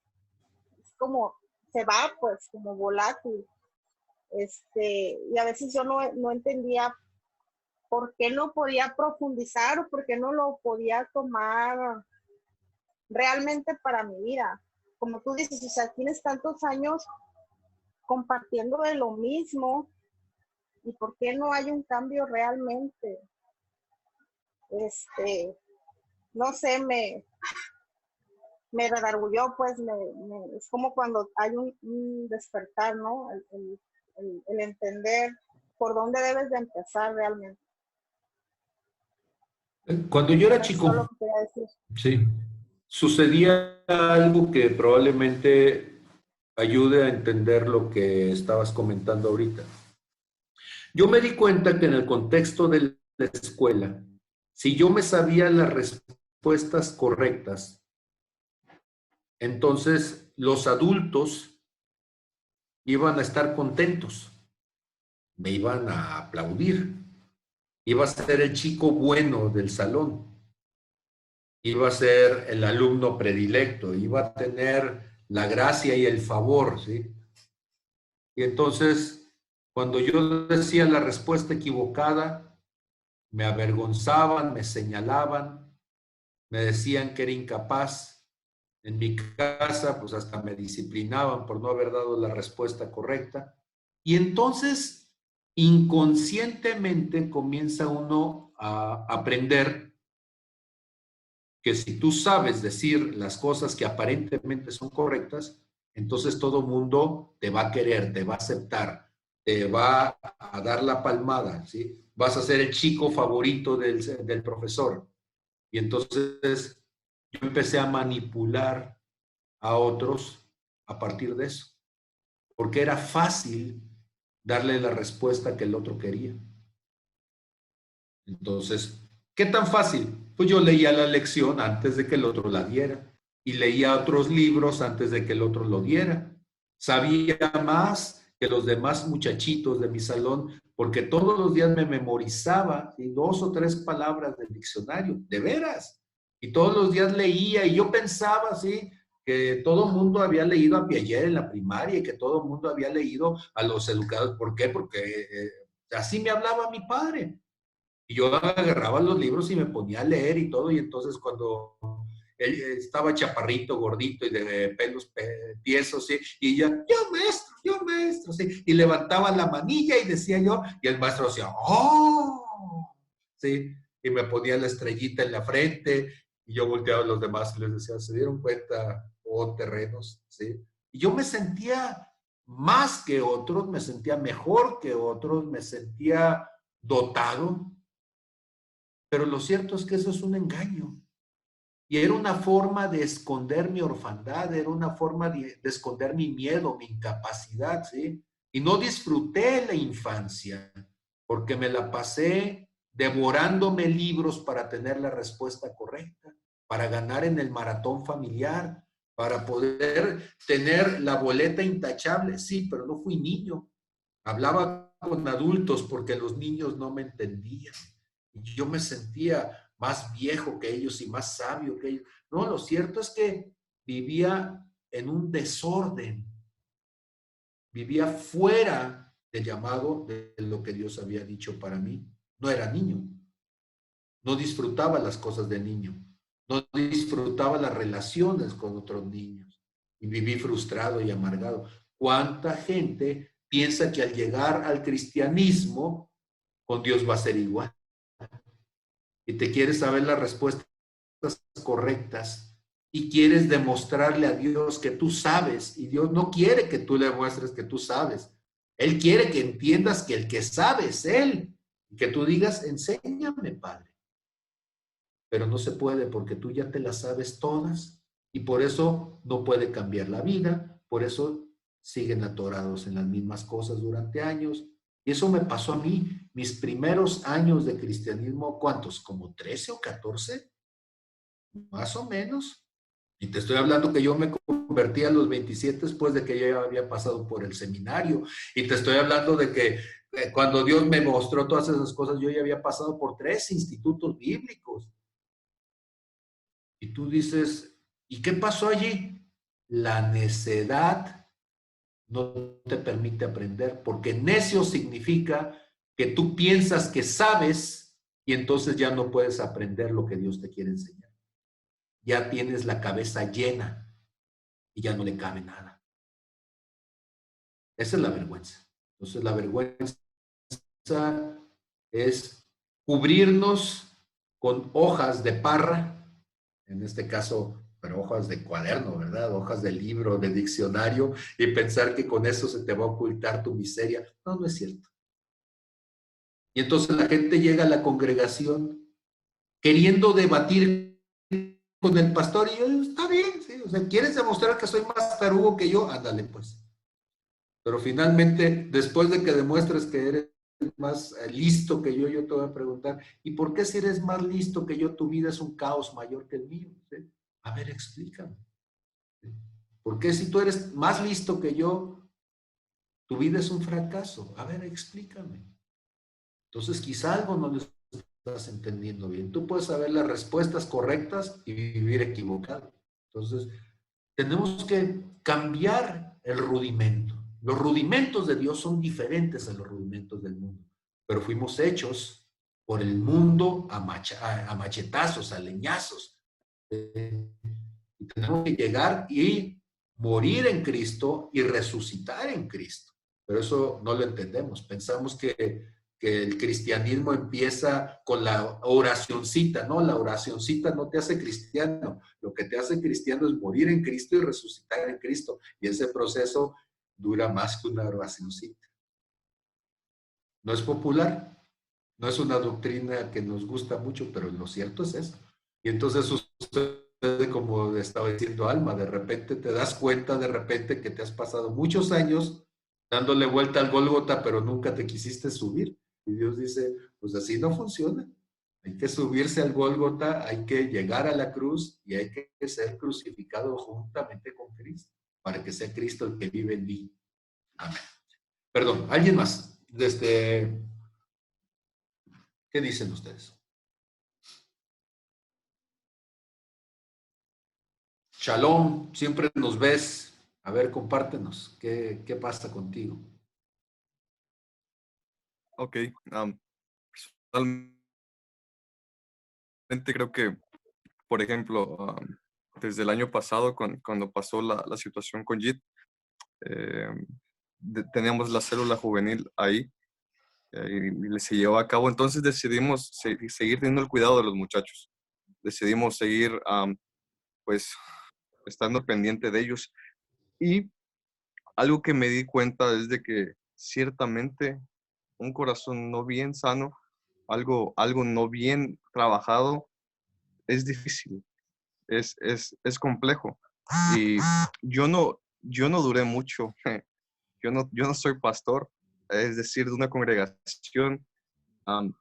Es como se va pues como volátil. Y a veces yo no entendía por qué no podía profundizar o por qué no lo podía tomar realmente para mi vida. Como tú dices, o sea, tienes tantos años compartiendo de lo mismo y por qué no hay un cambio realmente. No sé, me redargulló, pues es como cuando hay un despertar, ¿no? El entender por dónde debes de empezar realmente.
Cuando yo era
Eso es lo
chico,
que quería decir.
sí, sucedía algo que probablemente ayude a entender lo que estabas comentando ahorita. Yo me di cuenta que en el contexto de la escuela, si yo me sabía las respuestas correctas, entonces los adultos iban a estar contentos, me iban a aplaudir, iba a ser el chico bueno del salón, iba a ser el alumno predilecto, iba a tener la gracia y el favor, ¿sí? Y entonces, cuando yo decía la respuesta equivocada, me avergonzaban, me señalaban, me decían que era incapaz. En mi casa, pues hasta me disciplinaban por no haber dado la respuesta correcta. Y entonces, inconscientemente comienza uno a aprender que si tú sabes decir las cosas que aparentemente son correctas, entonces todo mundo te va a querer, te va a aceptar, te va a dar la palmada, ¿sí? Vas a ser el chico favorito del profesor. Y entonces yo empecé a manipular a otros a partir de eso, porque era fácil darle la respuesta que el otro quería. Entonces, ¿qué tan fácil? Pues yo leía la lección antes de que el otro la diera y leía otros libros antes de que el otro lo diera. Sabía más que los demás muchachitos de mi salón porque todos los días me memorizaba, ¿sí?, 2 o 3 palabras del diccionario, de veras. Y todos los días leía y yo pensaba, ¿sí?, que todo el mundo había leído a Piaget en la primaria y que todo el mundo había leído a los educadores. ¿Por qué? Porque así me hablaba mi padre. Y yo agarraba los libros y me ponía a leer y todo, y entonces cuando él estaba chaparrito, gordito y de pelos tiesos, ¿sí?, y yo maestro, ¿sí?, y levantaba la manilla y decía yo, y el maestro decía, ¡oh! ¿Sí? Y me ponía la estrellita en la frente, y yo volteaba a los demás y les decía, ¿se dieron cuenta? Oh, terrenos, ¿sí? Y yo me sentía más que otros, me sentía mejor que otros, me sentía dotado. Pero lo cierto es que eso es un engaño. Y era una forma de esconder mi orfandad, era una forma de esconder mi miedo, mi incapacidad, ¿sí? Y no disfruté la infancia porque me la pasé devorándome libros para tener la respuesta correcta, para ganar en el maratón familiar, para poder tener la boleta intachable. Sí, pero no fui niño. Hablaba con adultos porque los niños no me entendían. Y yo me sentía más viejo que ellos y más sabio que ellos. No, lo cierto es que vivía en un desorden, vivía fuera del llamado de lo que Dios había dicho para mí. No era niño, no disfrutaba las cosas de niño, no disfrutaba las relaciones con otros niños y viví frustrado y amargado. ¿Cuánta gente piensa que al llegar al cristianismo con Dios va a ser igual? Y te quieres saber las respuestas correctas y quieres demostrarle a Dios que tú sabes, y Dios no quiere que tú le muestres que tú sabes. Él quiere que entiendas que el que sabe es Él, y que tú digas, enséñame, Padre. Pero no se puede porque tú ya te las sabes todas y por eso no puede cambiar la vida, por eso siguen atorados en las mismas cosas durante años. Y eso me pasó a mí, mis primeros años de cristianismo, ¿cuántos? ¿Como 13 o 14? Más o menos. Y te estoy hablando que yo me convertí a los 27 después de que yo ya había pasado por el seminario. Y te estoy hablando de que cuando Dios me mostró todas esas cosas, yo ya había pasado por 3 institutos bíblicos. Y tú dices, ¿y qué pasó allí? La necedad no te permite aprender, porque necio significa que tú piensas que sabes y entonces ya no puedes aprender lo que Dios te quiere enseñar. Ya tienes la cabeza llena y ya no le cabe nada. Esa es la vergüenza. Entonces la vergüenza es cubrirnos con hojas de parra, en este caso, pero hojas de cuaderno, ¿verdad? Hojas de libro, de diccionario, y pensar que con eso se te va a ocultar tu miseria. No, no es cierto. Y entonces la gente llega a la congregación queriendo debatir con el pastor y yo digo, está bien, sí, o sea, ¿quieres demostrar que soy más tarugo que yo? Ándale, pues. Pero finalmente, después de que demuestres que eres más listo que yo te voy a preguntar, ¿y por qué si eres más listo que yo, tu vida es un caos mayor que el mío? ¿Sí? A ver, explícame. ¿Sí? ¿Por qué si tú eres más listo que yo, tu vida es un fracaso? A ver, explícame. Entonces, quizá algo no lo estás entendiendo bien. Tú puedes saber las respuestas correctas y vivir equivocado. Entonces, tenemos que cambiar el rudimento. Los rudimentos de Dios son diferentes a los rudimentos del mundo, pero fuimos hechos por el mundo a machetazos, a leñazos. Y tenemos que llegar y morir en Cristo y resucitar en Cristo. Pero eso no lo entendemos. Pensamos que el cristianismo empieza con la oracioncita, ¿no? La oracioncita no te hace cristiano. Lo que te hace cristiano es morir en Cristo y resucitar en Cristo. Y ese proceso dura más que una oracioncita. No es popular, no es una doctrina que nos gusta mucho, pero lo cierto es eso. Y entonces sucede como estaba diciendo Alma, de repente te das cuenta, de repente que te has pasado muchos años dándole vuelta al Gólgota, pero nunca te quisiste subir. Y Dios dice, pues así no funciona. Hay que subirse al Gólgota, hay que llegar a la cruz y hay que ser crucificado juntamente con Cristo, para que sea Cristo el que vive en mí. Amén. Perdón, ¿alguien más? ¿Qué dicen ustedes? Shalom, siempre nos ves. A ver, compártenos. ¿Qué pasa contigo?
Ok, personalmente creo que, por ejemplo, desde el año pasado, cuando pasó la situación con JIT, eh, teníamos la célula juvenil ahí y se llevó a cabo. Entonces decidimos seguir teniendo el cuidado de los muchachos. Decidimos seguir, pues, estando pendiente de ellos. Y algo que me di cuenta es de que ciertamente un corazón no bien sano, algo no bien trabajado, es difícil. es complejo. Y yo no duré mucho. Yo no soy pastor, es decir, de una congregación, am,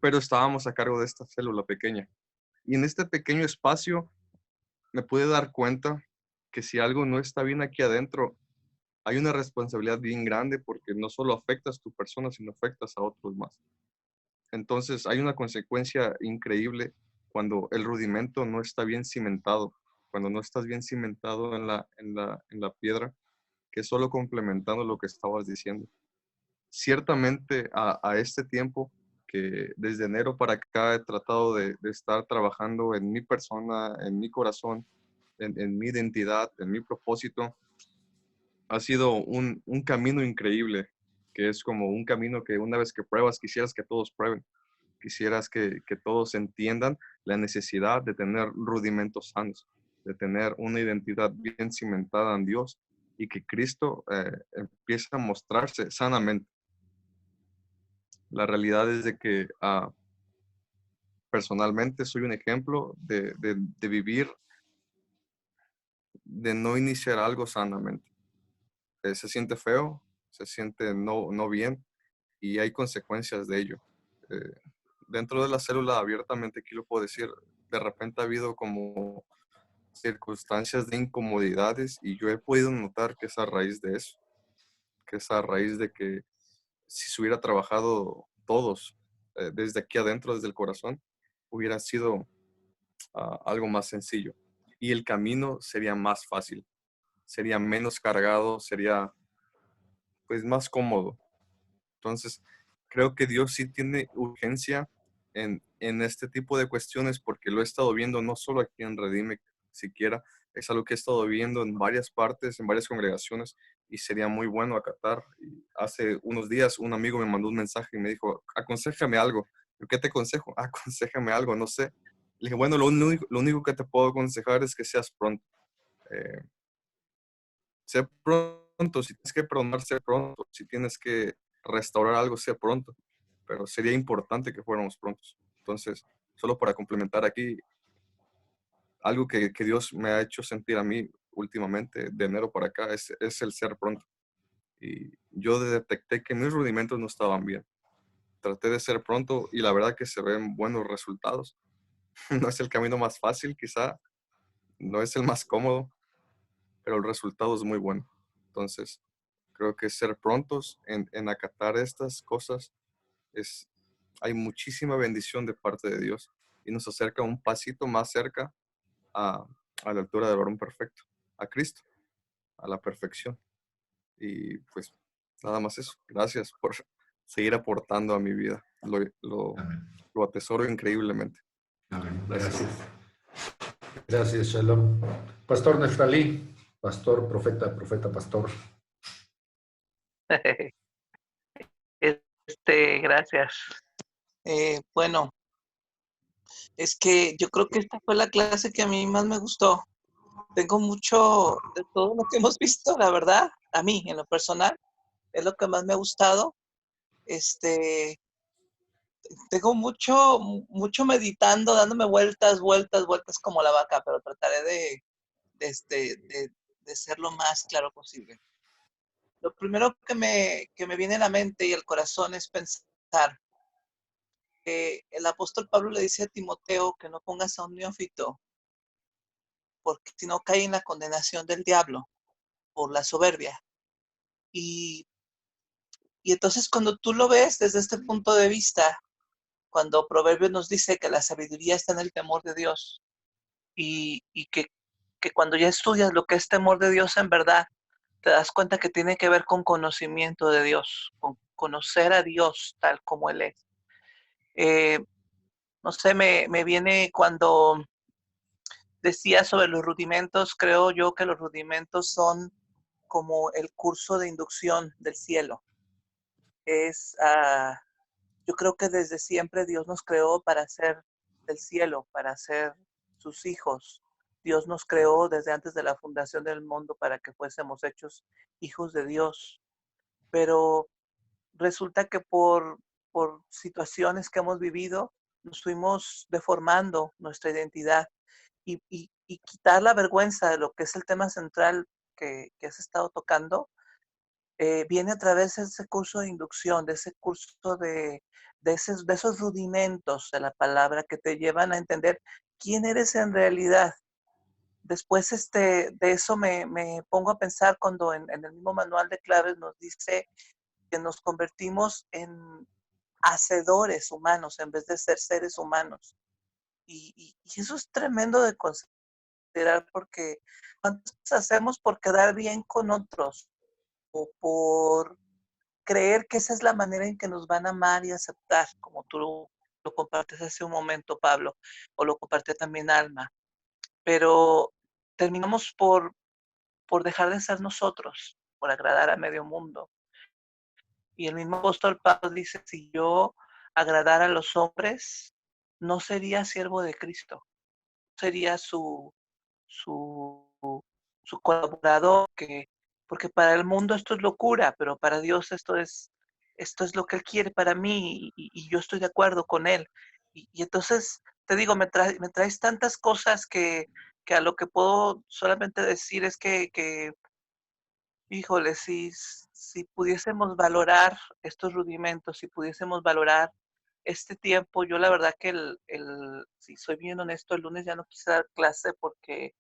pero estábamos a cargo de esta célula pequeña. Y en este pequeño espacio me pude dar cuenta que si algo no está bien aquí adentro, hay una responsabilidad bien grande porque no solo afectas a tu persona, sino afectas a otros más. Entonces hay una consecuencia increíble cuando el rudimento no está bien cimentado, cuando no estás bien cimentado en la piedra, que solo complementando lo que estabas diciendo. Ciertamente a este tiempo, que desde enero para acá he tratado de estar trabajando en mi persona, en mi corazón, en mi identidad, en mi propósito, ha sido un camino increíble, que es como un camino que una vez que pruebas, quisieras que todos prueben, quisieras que todos entiendan la necesidad de tener rudimentos sanos, de tener una identidad bien cimentada en Dios y que Cristo empiece a mostrarse sanamente. La realidad es de que personalmente soy un ejemplo de vivir, de no iniciar algo sanamente. Se siente feo, se siente no bien y hay consecuencias de ello. Eh, Dentro de la célula, abiertamente aquí lo puedo decir, de repente ha habido como circunstancias de incomodidades y yo he podido notar que es a raíz de eso, que es a raíz de que si se hubiera trabajado todos desde aquí adentro, desde el corazón, hubiera sido algo más sencillo y el camino sería más fácil, sería menos cargado, sería pues más cómodo. Entonces, creo que Dios sí tiene urgencia en este tipo de cuestiones porque lo he estado viendo no solo aquí en Redime, siquiera, es algo que he estado viendo en varias partes, en varias congregaciones y sería muy bueno acatar. Y hace unos días un amigo me mandó un mensaje y me dijo, aconséjame algo. Yo, ¿qué te aconsejo? Aconséjame algo, no sé. Le dije, bueno, lo único que te puedo aconsejar es que seas pronto. Eh, Sé pronto, si tienes que perdonar, sé pronto. Si tienes que restaurar algo, sé pronto. Pero sería importante que fuéramos prontos. Entonces, solo para complementar aquí, algo que Dios me ha hecho sentir a mí últimamente, de enero para acá, es el ser pronto. Y yo detecté que mis rudimentos no estaban bien. Traté de ser pronto y la verdad que se ven buenos resultados. No es el camino más fácil, quizá, no es el más cómodo, pero el resultado es muy bueno. Entonces, creo que ser prontos en acatar estas cosas hay muchísima bendición de parte de Dios y nos acerca un pasito más cerca a, a la altura del varón perfecto, a Cristo, a la perfección. Y pues nada más eso. Gracias por seguir aportando a mi vida.
Amén.
Lo atesoro increíblemente.
Amén.
Gracias.
Gracias. Gracias, Shalom. Pastor Neftalí, pastor, profeta, profeta, pastor.
Gracias. Bueno, es que yo creo que esta fue la clase que a mí más me gustó. Tengo mucho de todo lo que hemos visto, la verdad, a mí, en lo personal, es lo que más me ha gustado. Tengo mucho meditando, dándome vueltas como la vaca, pero trataré de ser lo más claro posible. Lo primero que me viene a la mente y al corazón es pensar que el apóstol Pablo le dice a Timoteo que no pongas a un neófito, porque si no cae en la condenación del diablo por la soberbia. Y, y entonces cuando tú lo ves desde este punto de vista, cuando Proverbios nos dice que la sabiduría está en el temor de Dios y que cuando ya estudias lo que es temor de Dios en verdad, te das cuenta que tiene que ver con conocimiento de Dios, con conocer a Dios tal como Él es. No sé, me viene cuando decía sobre los rudimentos, creo yo que los rudimentos son como el curso de inducción del cielo. Yo creo que desde siempre Dios nos creó para ser del cielo, para ser sus hijos. Dios nos creó desde antes de la fundación del mundo para que fuésemos hechos hijos de Dios. Pero resulta que por situaciones que hemos vivido, nos fuimos deformando nuestra identidad y quitar la vergüenza de lo que es el tema central que has estado tocando, viene a través de ese curso de inducción, de ese curso de esos rudimentos de la palabra que te llevan a entender quién eres en realidad. Después de eso me pongo a pensar cuando en el mismo manual de claves nos dice que nos convertimos en hacedores humanos en vez de ser seres humanos. Y eso es tremendo de considerar porque ¿cuántas cosas hacemos por quedar bien con otros o por creer que esa es la manera en que nos van a amar y aceptar, como tú lo compartes hace un momento, Pablo, o lo compartió también Alma? Pero terminamos por dejar de ser nosotros, por agradar a medio mundo. Y el mismo apóstol Pablo dice, si yo agradara a los hombres, no sería siervo de Cristo, sería su, su colaborador, porque para el mundo esto es locura, pero para Dios esto es lo que Él quiere para mí y yo estoy de acuerdo con Él. Y entonces, te digo, me traes tantas cosas que a lo que puedo solamente decir es que híjole, si pudiésemos valorar estos rudimentos, si pudiésemos valorar este tiempo, yo la verdad que si soy bien honesto, el lunes ya no quise dar clase porque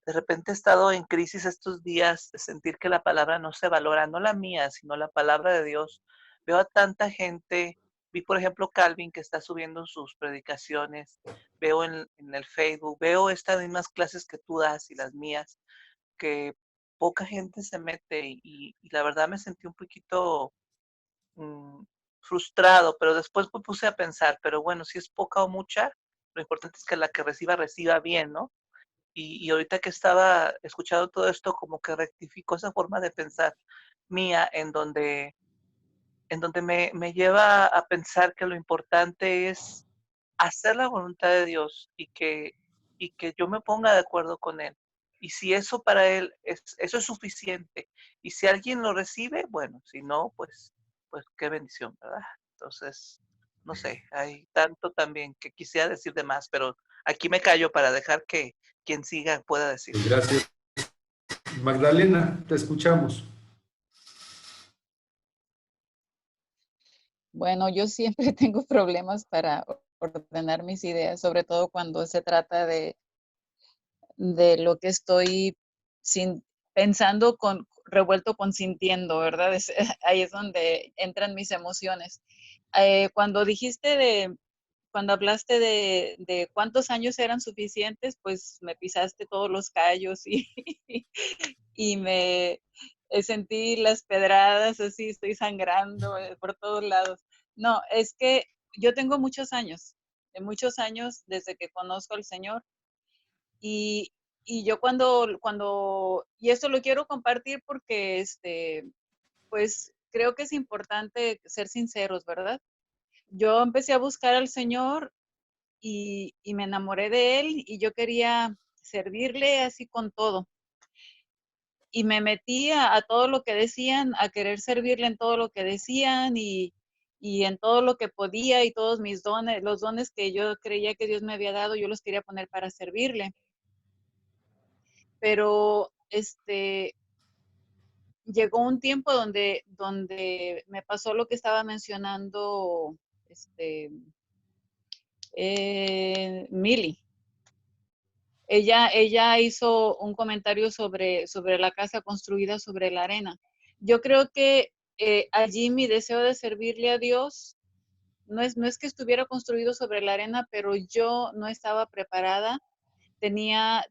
de repente he estado en crisis estos días de sentir que la palabra no se valora, no la mía, sino la palabra de Dios. Veo a tanta gente, vi por ejemplo Calvin que está subiendo sus predicaciones, veo en el Facebook, veo estas mismas clases que tú das y las mías, que poca gente se mete y la verdad me sentí un poquito mm, frustrado, pero después me puse a pensar, pero bueno, si es poca o mucha, lo importante es que la que reciba bien, ¿no? Y ahorita que estaba escuchando todo esto, como que rectificó esa forma de pensar mía, en donde me lleva a pensar que lo importante es hacer la voluntad de Dios y que yo me ponga de acuerdo con Él. Y si eso para Él, eso es suficiente. Y si alguien lo recibe, bueno, si no, pues qué bendición, ¿verdad? Entonces, no sé, hay tanto también que quisiera decir de más, pero aquí me callo para dejar que quien siga pueda decir.
Gracias. Magdalena, te escuchamos.
Bueno, yo siempre tengo problemas para ordenar mis ideas, sobre todo cuando se trata de lo que estoy pensando revuelto con sintiendo, ¿verdad? Ahí es donde entran mis emociones. Cuando cuando hablaste de cuántos años eran suficientes, pues me pisaste todos los callos y me sentí las pedradas, así estoy sangrando por todos lados. No, es que yo tengo muchos años desde que conozco al Señor y, y yo y esto lo quiero compartir porque, pues creo que es importante ser sinceros, ¿verdad? Yo empecé a buscar al Señor y me enamoré de Él y yo quería servirle así con todo. Y me metí a todo lo que decían, a querer servirle en todo lo que decían y en todo lo que podía y todos mis dones, los dones que yo creía que Dios me había dado, yo los quería poner para servirle. Pero llegó un tiempo donde me pasó lo que estaba mencionando Mili. Ella hizo un comentario sobre la casa construida sobre la arena. Yo creo que allí mi deseo de servirle a Dios no es que estuviera construido sobre la arena, pero yo no estaba preparada. Tenía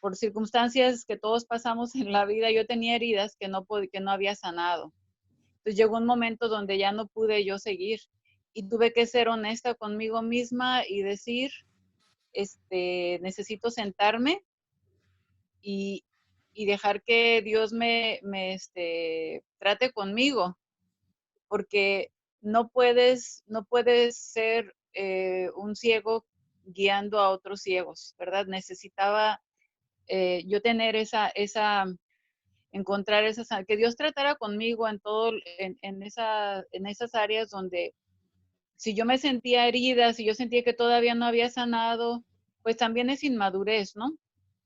por circunstancias que todos pasamos en la vida, yo tenía heridas que no había sanado. Entonces llegó un momento donde ya no pude yo seguir y tuve que ser honesta conmigo misma y decir, necesito sentarme y, y dejar que Dios me trate conmigo, porque no puedes ser un ciego guiando a otros ciegos, ¿verdad? Necesitaba yo tener encontrar que Dios tratara conmigo en esas áreas donde si yo me sentía herida, si yo sentía que todavía no había sanado, pues también es inmadurez, ¿no?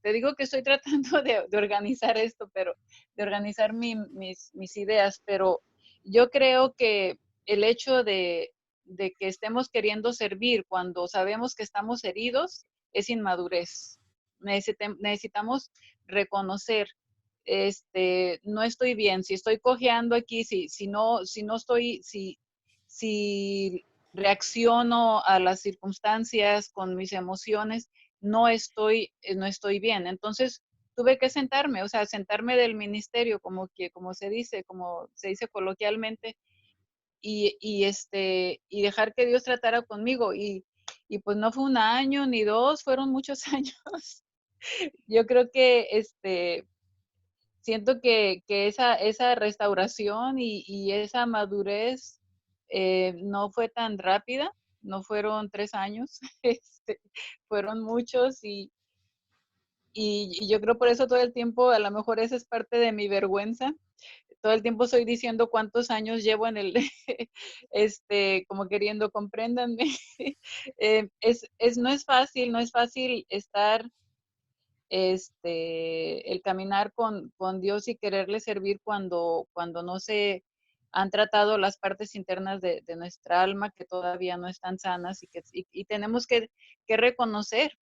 Te digo que estoy tratando de organizar esto, pero de organizar mis ideas, pero yo creo que el hecho de que estemos queriendo servir cuando sabemos que estamos heridos es inmadurez. Necesitamos reconocer, no estoy bien, si estoy cojeando aquí, si no estoy, si reacciono a las circunstancias con mis emociones, no estoy bien. Entonces, tuve que sentarme, o sea, sentarme del ministerio, como se dice coloquialmente, y dejar que Dios tratara conmigo. Y pues no fue un año ni dos, fueron muchos años. Yo creo que siento que esa restauración y esa madurez no fue tan rápida, no fueron 3 años, fueron muchos y yo creo por eso todo el tiempo, a lo mejor esa es parte de mi vergüenza, todo el tiempo estoy diciendo cuántos años llevo en el, como queriendo, compréndanme. No es fácil estar, el caminar con Dios y quererle servir cuando no se han tratado las partes internas de nuestra alma que todavía no están sanas y tenemos que reconocer,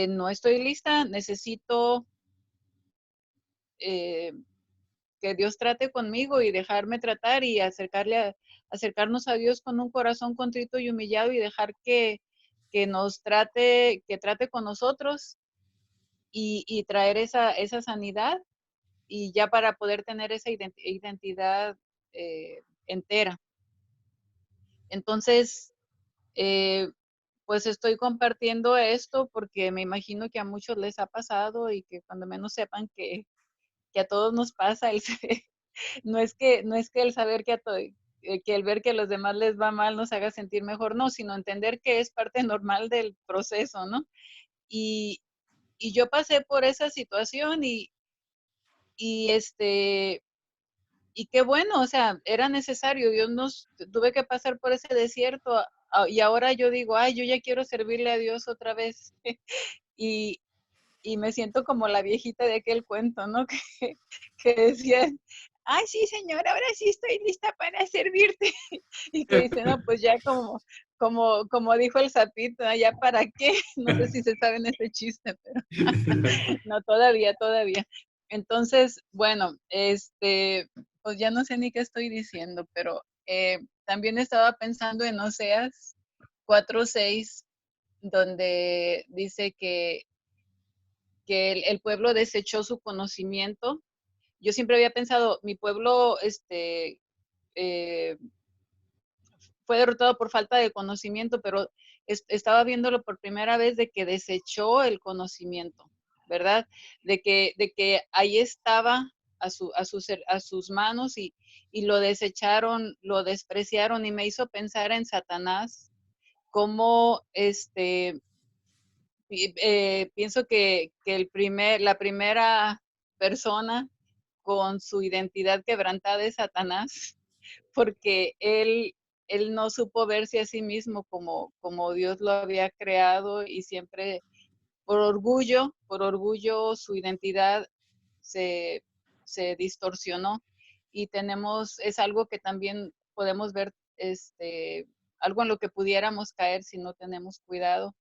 no estoy lista, necesito eh, que Dios trate conmigo y dejarme tratar y acercarnos a Dios con un corazón contrito y humillado y dejar que trate con nosotros y traer esa sanidad y ya para poder tener esa identidad entera. Entonces, eh, pues estoy compartiendo esto porque me imagino que a muchos les ha pasado y que cuando menos sepan que a todos nos pasa, no es que el saber que el ver que a los demás les va mal nos haga sentir mejor, no, sino entender que es parte normal del proceso, ¿no? Y, y yo pasé por esa situación y y qué bueno, o sea, era necesario, tuve que pasar por ese desierto y ahora yo digo, ay, yo ya quiero servirle a Dios otra vez y, y me siento como la viejita de aquel cuento, ¿no? Que decía, ay, sí, señor, ahora sí estoy lista para servirte. Y que dice, no, pues ya como dijo el sapito, ¿no? ¿Ya para qué? No sé si se saben ese chiste, pero no, todavía. Entonces, bueno, pues ya no sé ni qué estoy diciendo, pero también estaba pensando en Oseas 4:6, donde dice que el pueblo desechó su conocimiento. Yo siempre había pensado, mi pueblo eh, fue derrotado por falta de conocimiento, pero estaba viéndolo por primera vez de que desechó el conocimiento, ¿verdad? De que ahí estaba a sus manos y lo desecharon, lo despreciaron y me hizo pensar en Satanás, como pienso que la primera persona con su identidad quebrantada es Satanás, porque él no supo verse a sí mismo como Dios lo había creado y siempre por orgullo su identidad se, se distorsionó y es algo que también podemos ver, algo en lo que pudiéramos caer si no tenemos cuidado.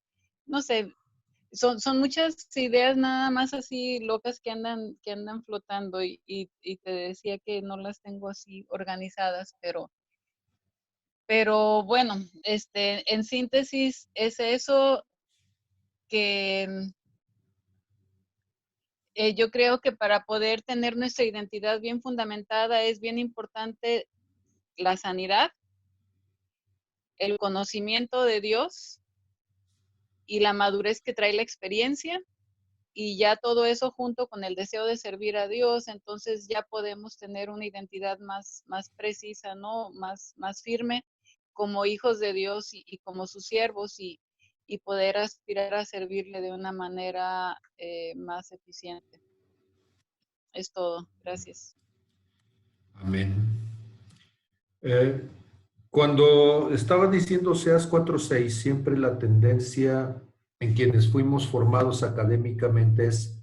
No sé, son muchas ideas nada más así locas que andan flotando y te decía que no las tengo así organizadas, pero bueno, en síntesis es eso que yo creo que para poder tener nuestra identidad bien fundamentada es bien importante la sanidad, el conocimiento de Dios y la madurez que trae la experiencia y ya todo eso junto con el deseo de servir a Dios, entonces ya podemos tener una identidad más precisa, ¿no? Más firme como hijos de Dios y como sus siervos y poder aspirar a servirle de una manera más eficiente. Es todo. Gracias.
Amén. Eh, Cuando estaba diciendo Oseas 4:6, siempre la tendencia en quienes fuimos formados académicamente es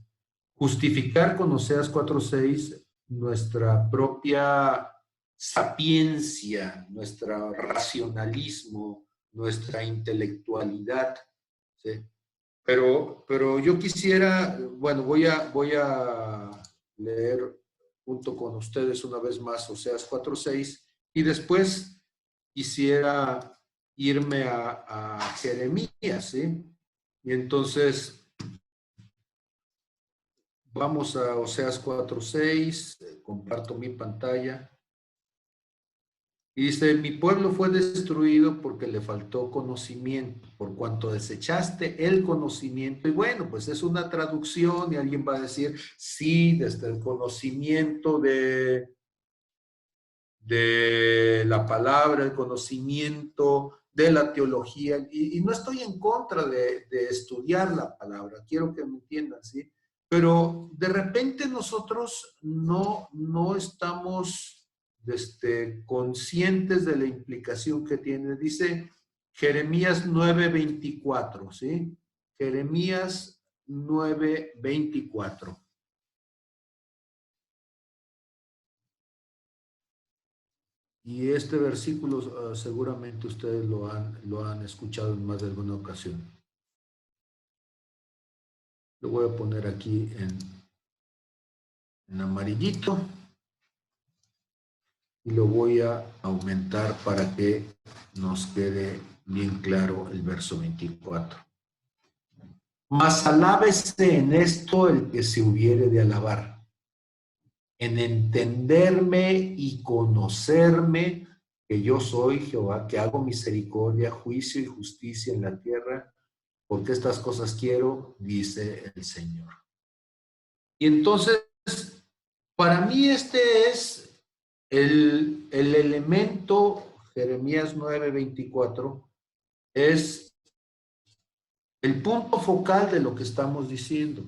justificar con Oseas 4:6 nuestra propia sapiencia, nuestro racionalismo, nuestra intelectualidad, ¿sí? Pero yo quisiera, bueno, voy a leer junto con ustedes una vez más Oseas 4:6 y después quisiera irme a Jeremías, ¿sí? Y entonces vamos a Oseas 4:6, comparto mi pantalla. Y dice, mi pueblo fue destruido porque le faltó conocimiento, por cuanto desechaste el conocimiento. Y bueno, pues es una traducción y alguien va a decir, sí, desde el conocimiento de la palabra, el conocimiento de la teología. Y no estoy en contra de estudiar la palabra, quiero que me entiendan, ¿sí? Pero de repente nosotros no estamos conscientes de la implicación que tiene. Dice Jeremías 9:24, ¿sí? Jeremías 9:24. Y este versículo seguramente ustedes lo han escuchado en más de alguna ocasión. Lo voy a poner aquí en amarillito. Y lo voy a aumentar para que nos quede bien claro el verso 24. Mas alábese en esto el que se hubiere de alabar, en entenderme y conocerme, que yo soy Jehová, que hago misericordia, juicio y justicia en la tierra, porque estas cosas quiero, dice el Señor. Y entonces, para mí este es el elemento, Jeremías 9:24, es el punto focal de lo que estamos diciendo.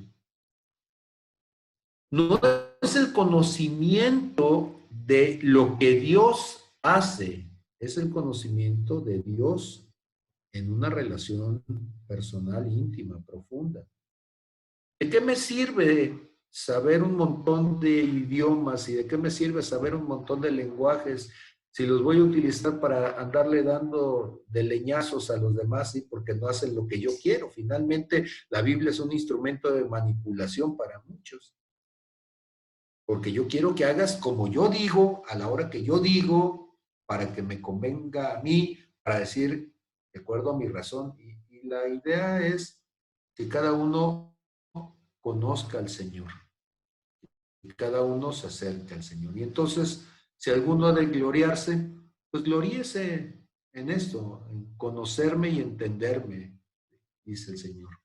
No es el conocimiento de lo que Dios hace, es el conocimiento de Dios en una relación personal, íntima, profunda. ¿De qué me sirve saber un montón de idiomas y de qué me sirve saber un montón de lenguajes si los voy a utilizar para andarle dando de leñazos a los demás, ¿sí? Porque no hacen lo que yo quiero? Finalmente, la Biblia es un instrumento de manipulación para muchos. Porque yo quiero que hagas como yo digo, a la hora que yo digo, para que me convenga a mí, para decir, de acuerdo a mi razón. Y la idea es que cada uno conozca al Señor. Y cada uno se acerque al Señor. Y entonces, si alguno ha de gloriarse, pues gloríese en esto, en conocerme y entenderme, dice el Señor.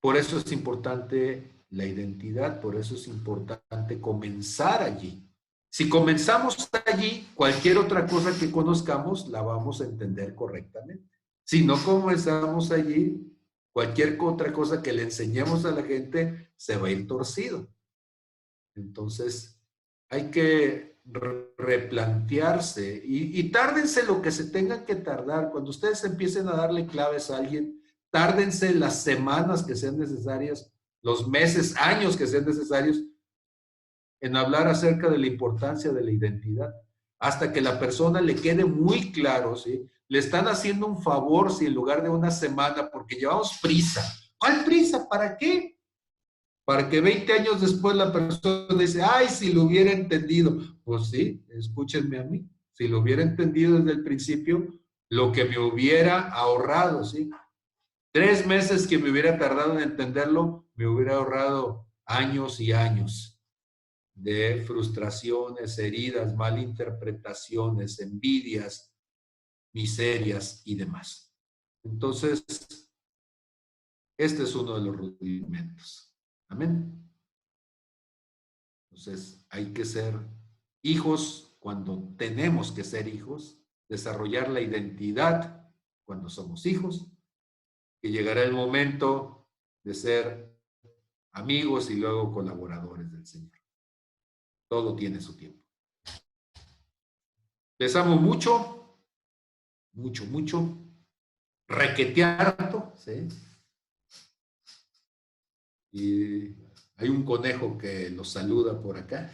Por eso es importante la identidad, por eso es importante comenzar allí. Si comenzamos allí, cualquier otra cosa que conozcamos la vamos a entender correctamente. Si no comenzamos allí, cualquier otra cosa que le enseñemos a la gente se va a ir torcido. Entonces, hay que replantearse y tárdense lo que se tengan que tardar. Cuando ustedes empiecen a darle claves a alguien, tárdense las semanas que sean necesarias, los meses, años que sean necesarios en hablar acerca de la importancia de la identidad, hasta que la persona le quede muy claro, ¿sí? Le están haciendo un favor si en lugar de una semana, porque llevamos prisa. ¿Cuál prisa? ¿Para qué? Para que 20 años después la persona dice, ay, si lo hubiera entendido. Pues sí, escúchenme a mí. Si lo hubiera entendido desde el principio, lo que me hubiera ahorrado, ¿sí? 3 meses que me hubiera tardado en entenderlo, me hubiera ahorrado años y años de frustraciones, heridas, malinterpretaciones, envidias, miserias y demás. Entonces, este es uno de los rudimentos. Amén. Entonces, hay que ser hijos cuando tenemos que ser hijos, desarrollar la identidad cuando somos hijos, y llegará el momento de ser amigos y luego colaboradores del Señor. Todo tiene su tiempo. Les amo mucho. mucho, mucho, requetearto, ¿sí? Y hay un conejo que los saluda por acá.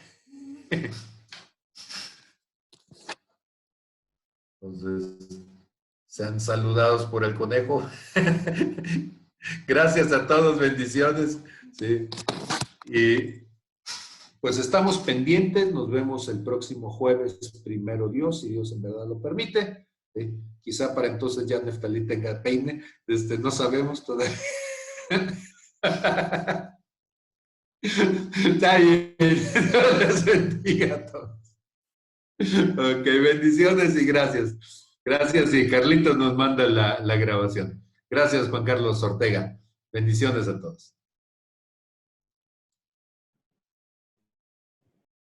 Entonces, sean saludados por el conejo. Gracias a todos, bendiciones. Sí. Y pues estamos pendientes, nos vemos el próximo jueves, primero Dios, si Dios en verdad lo permite. ¿Sí? Quizá para entonces ya Neftalí tenga peine, no sabemos todavía. Está bien, Dios les bendiga a todos. Ok, bendiciones y gracias. Gracias y Carlitos nos manda la grabación. Gracias, Juan Carlos Ortega. Bendiciones a todos.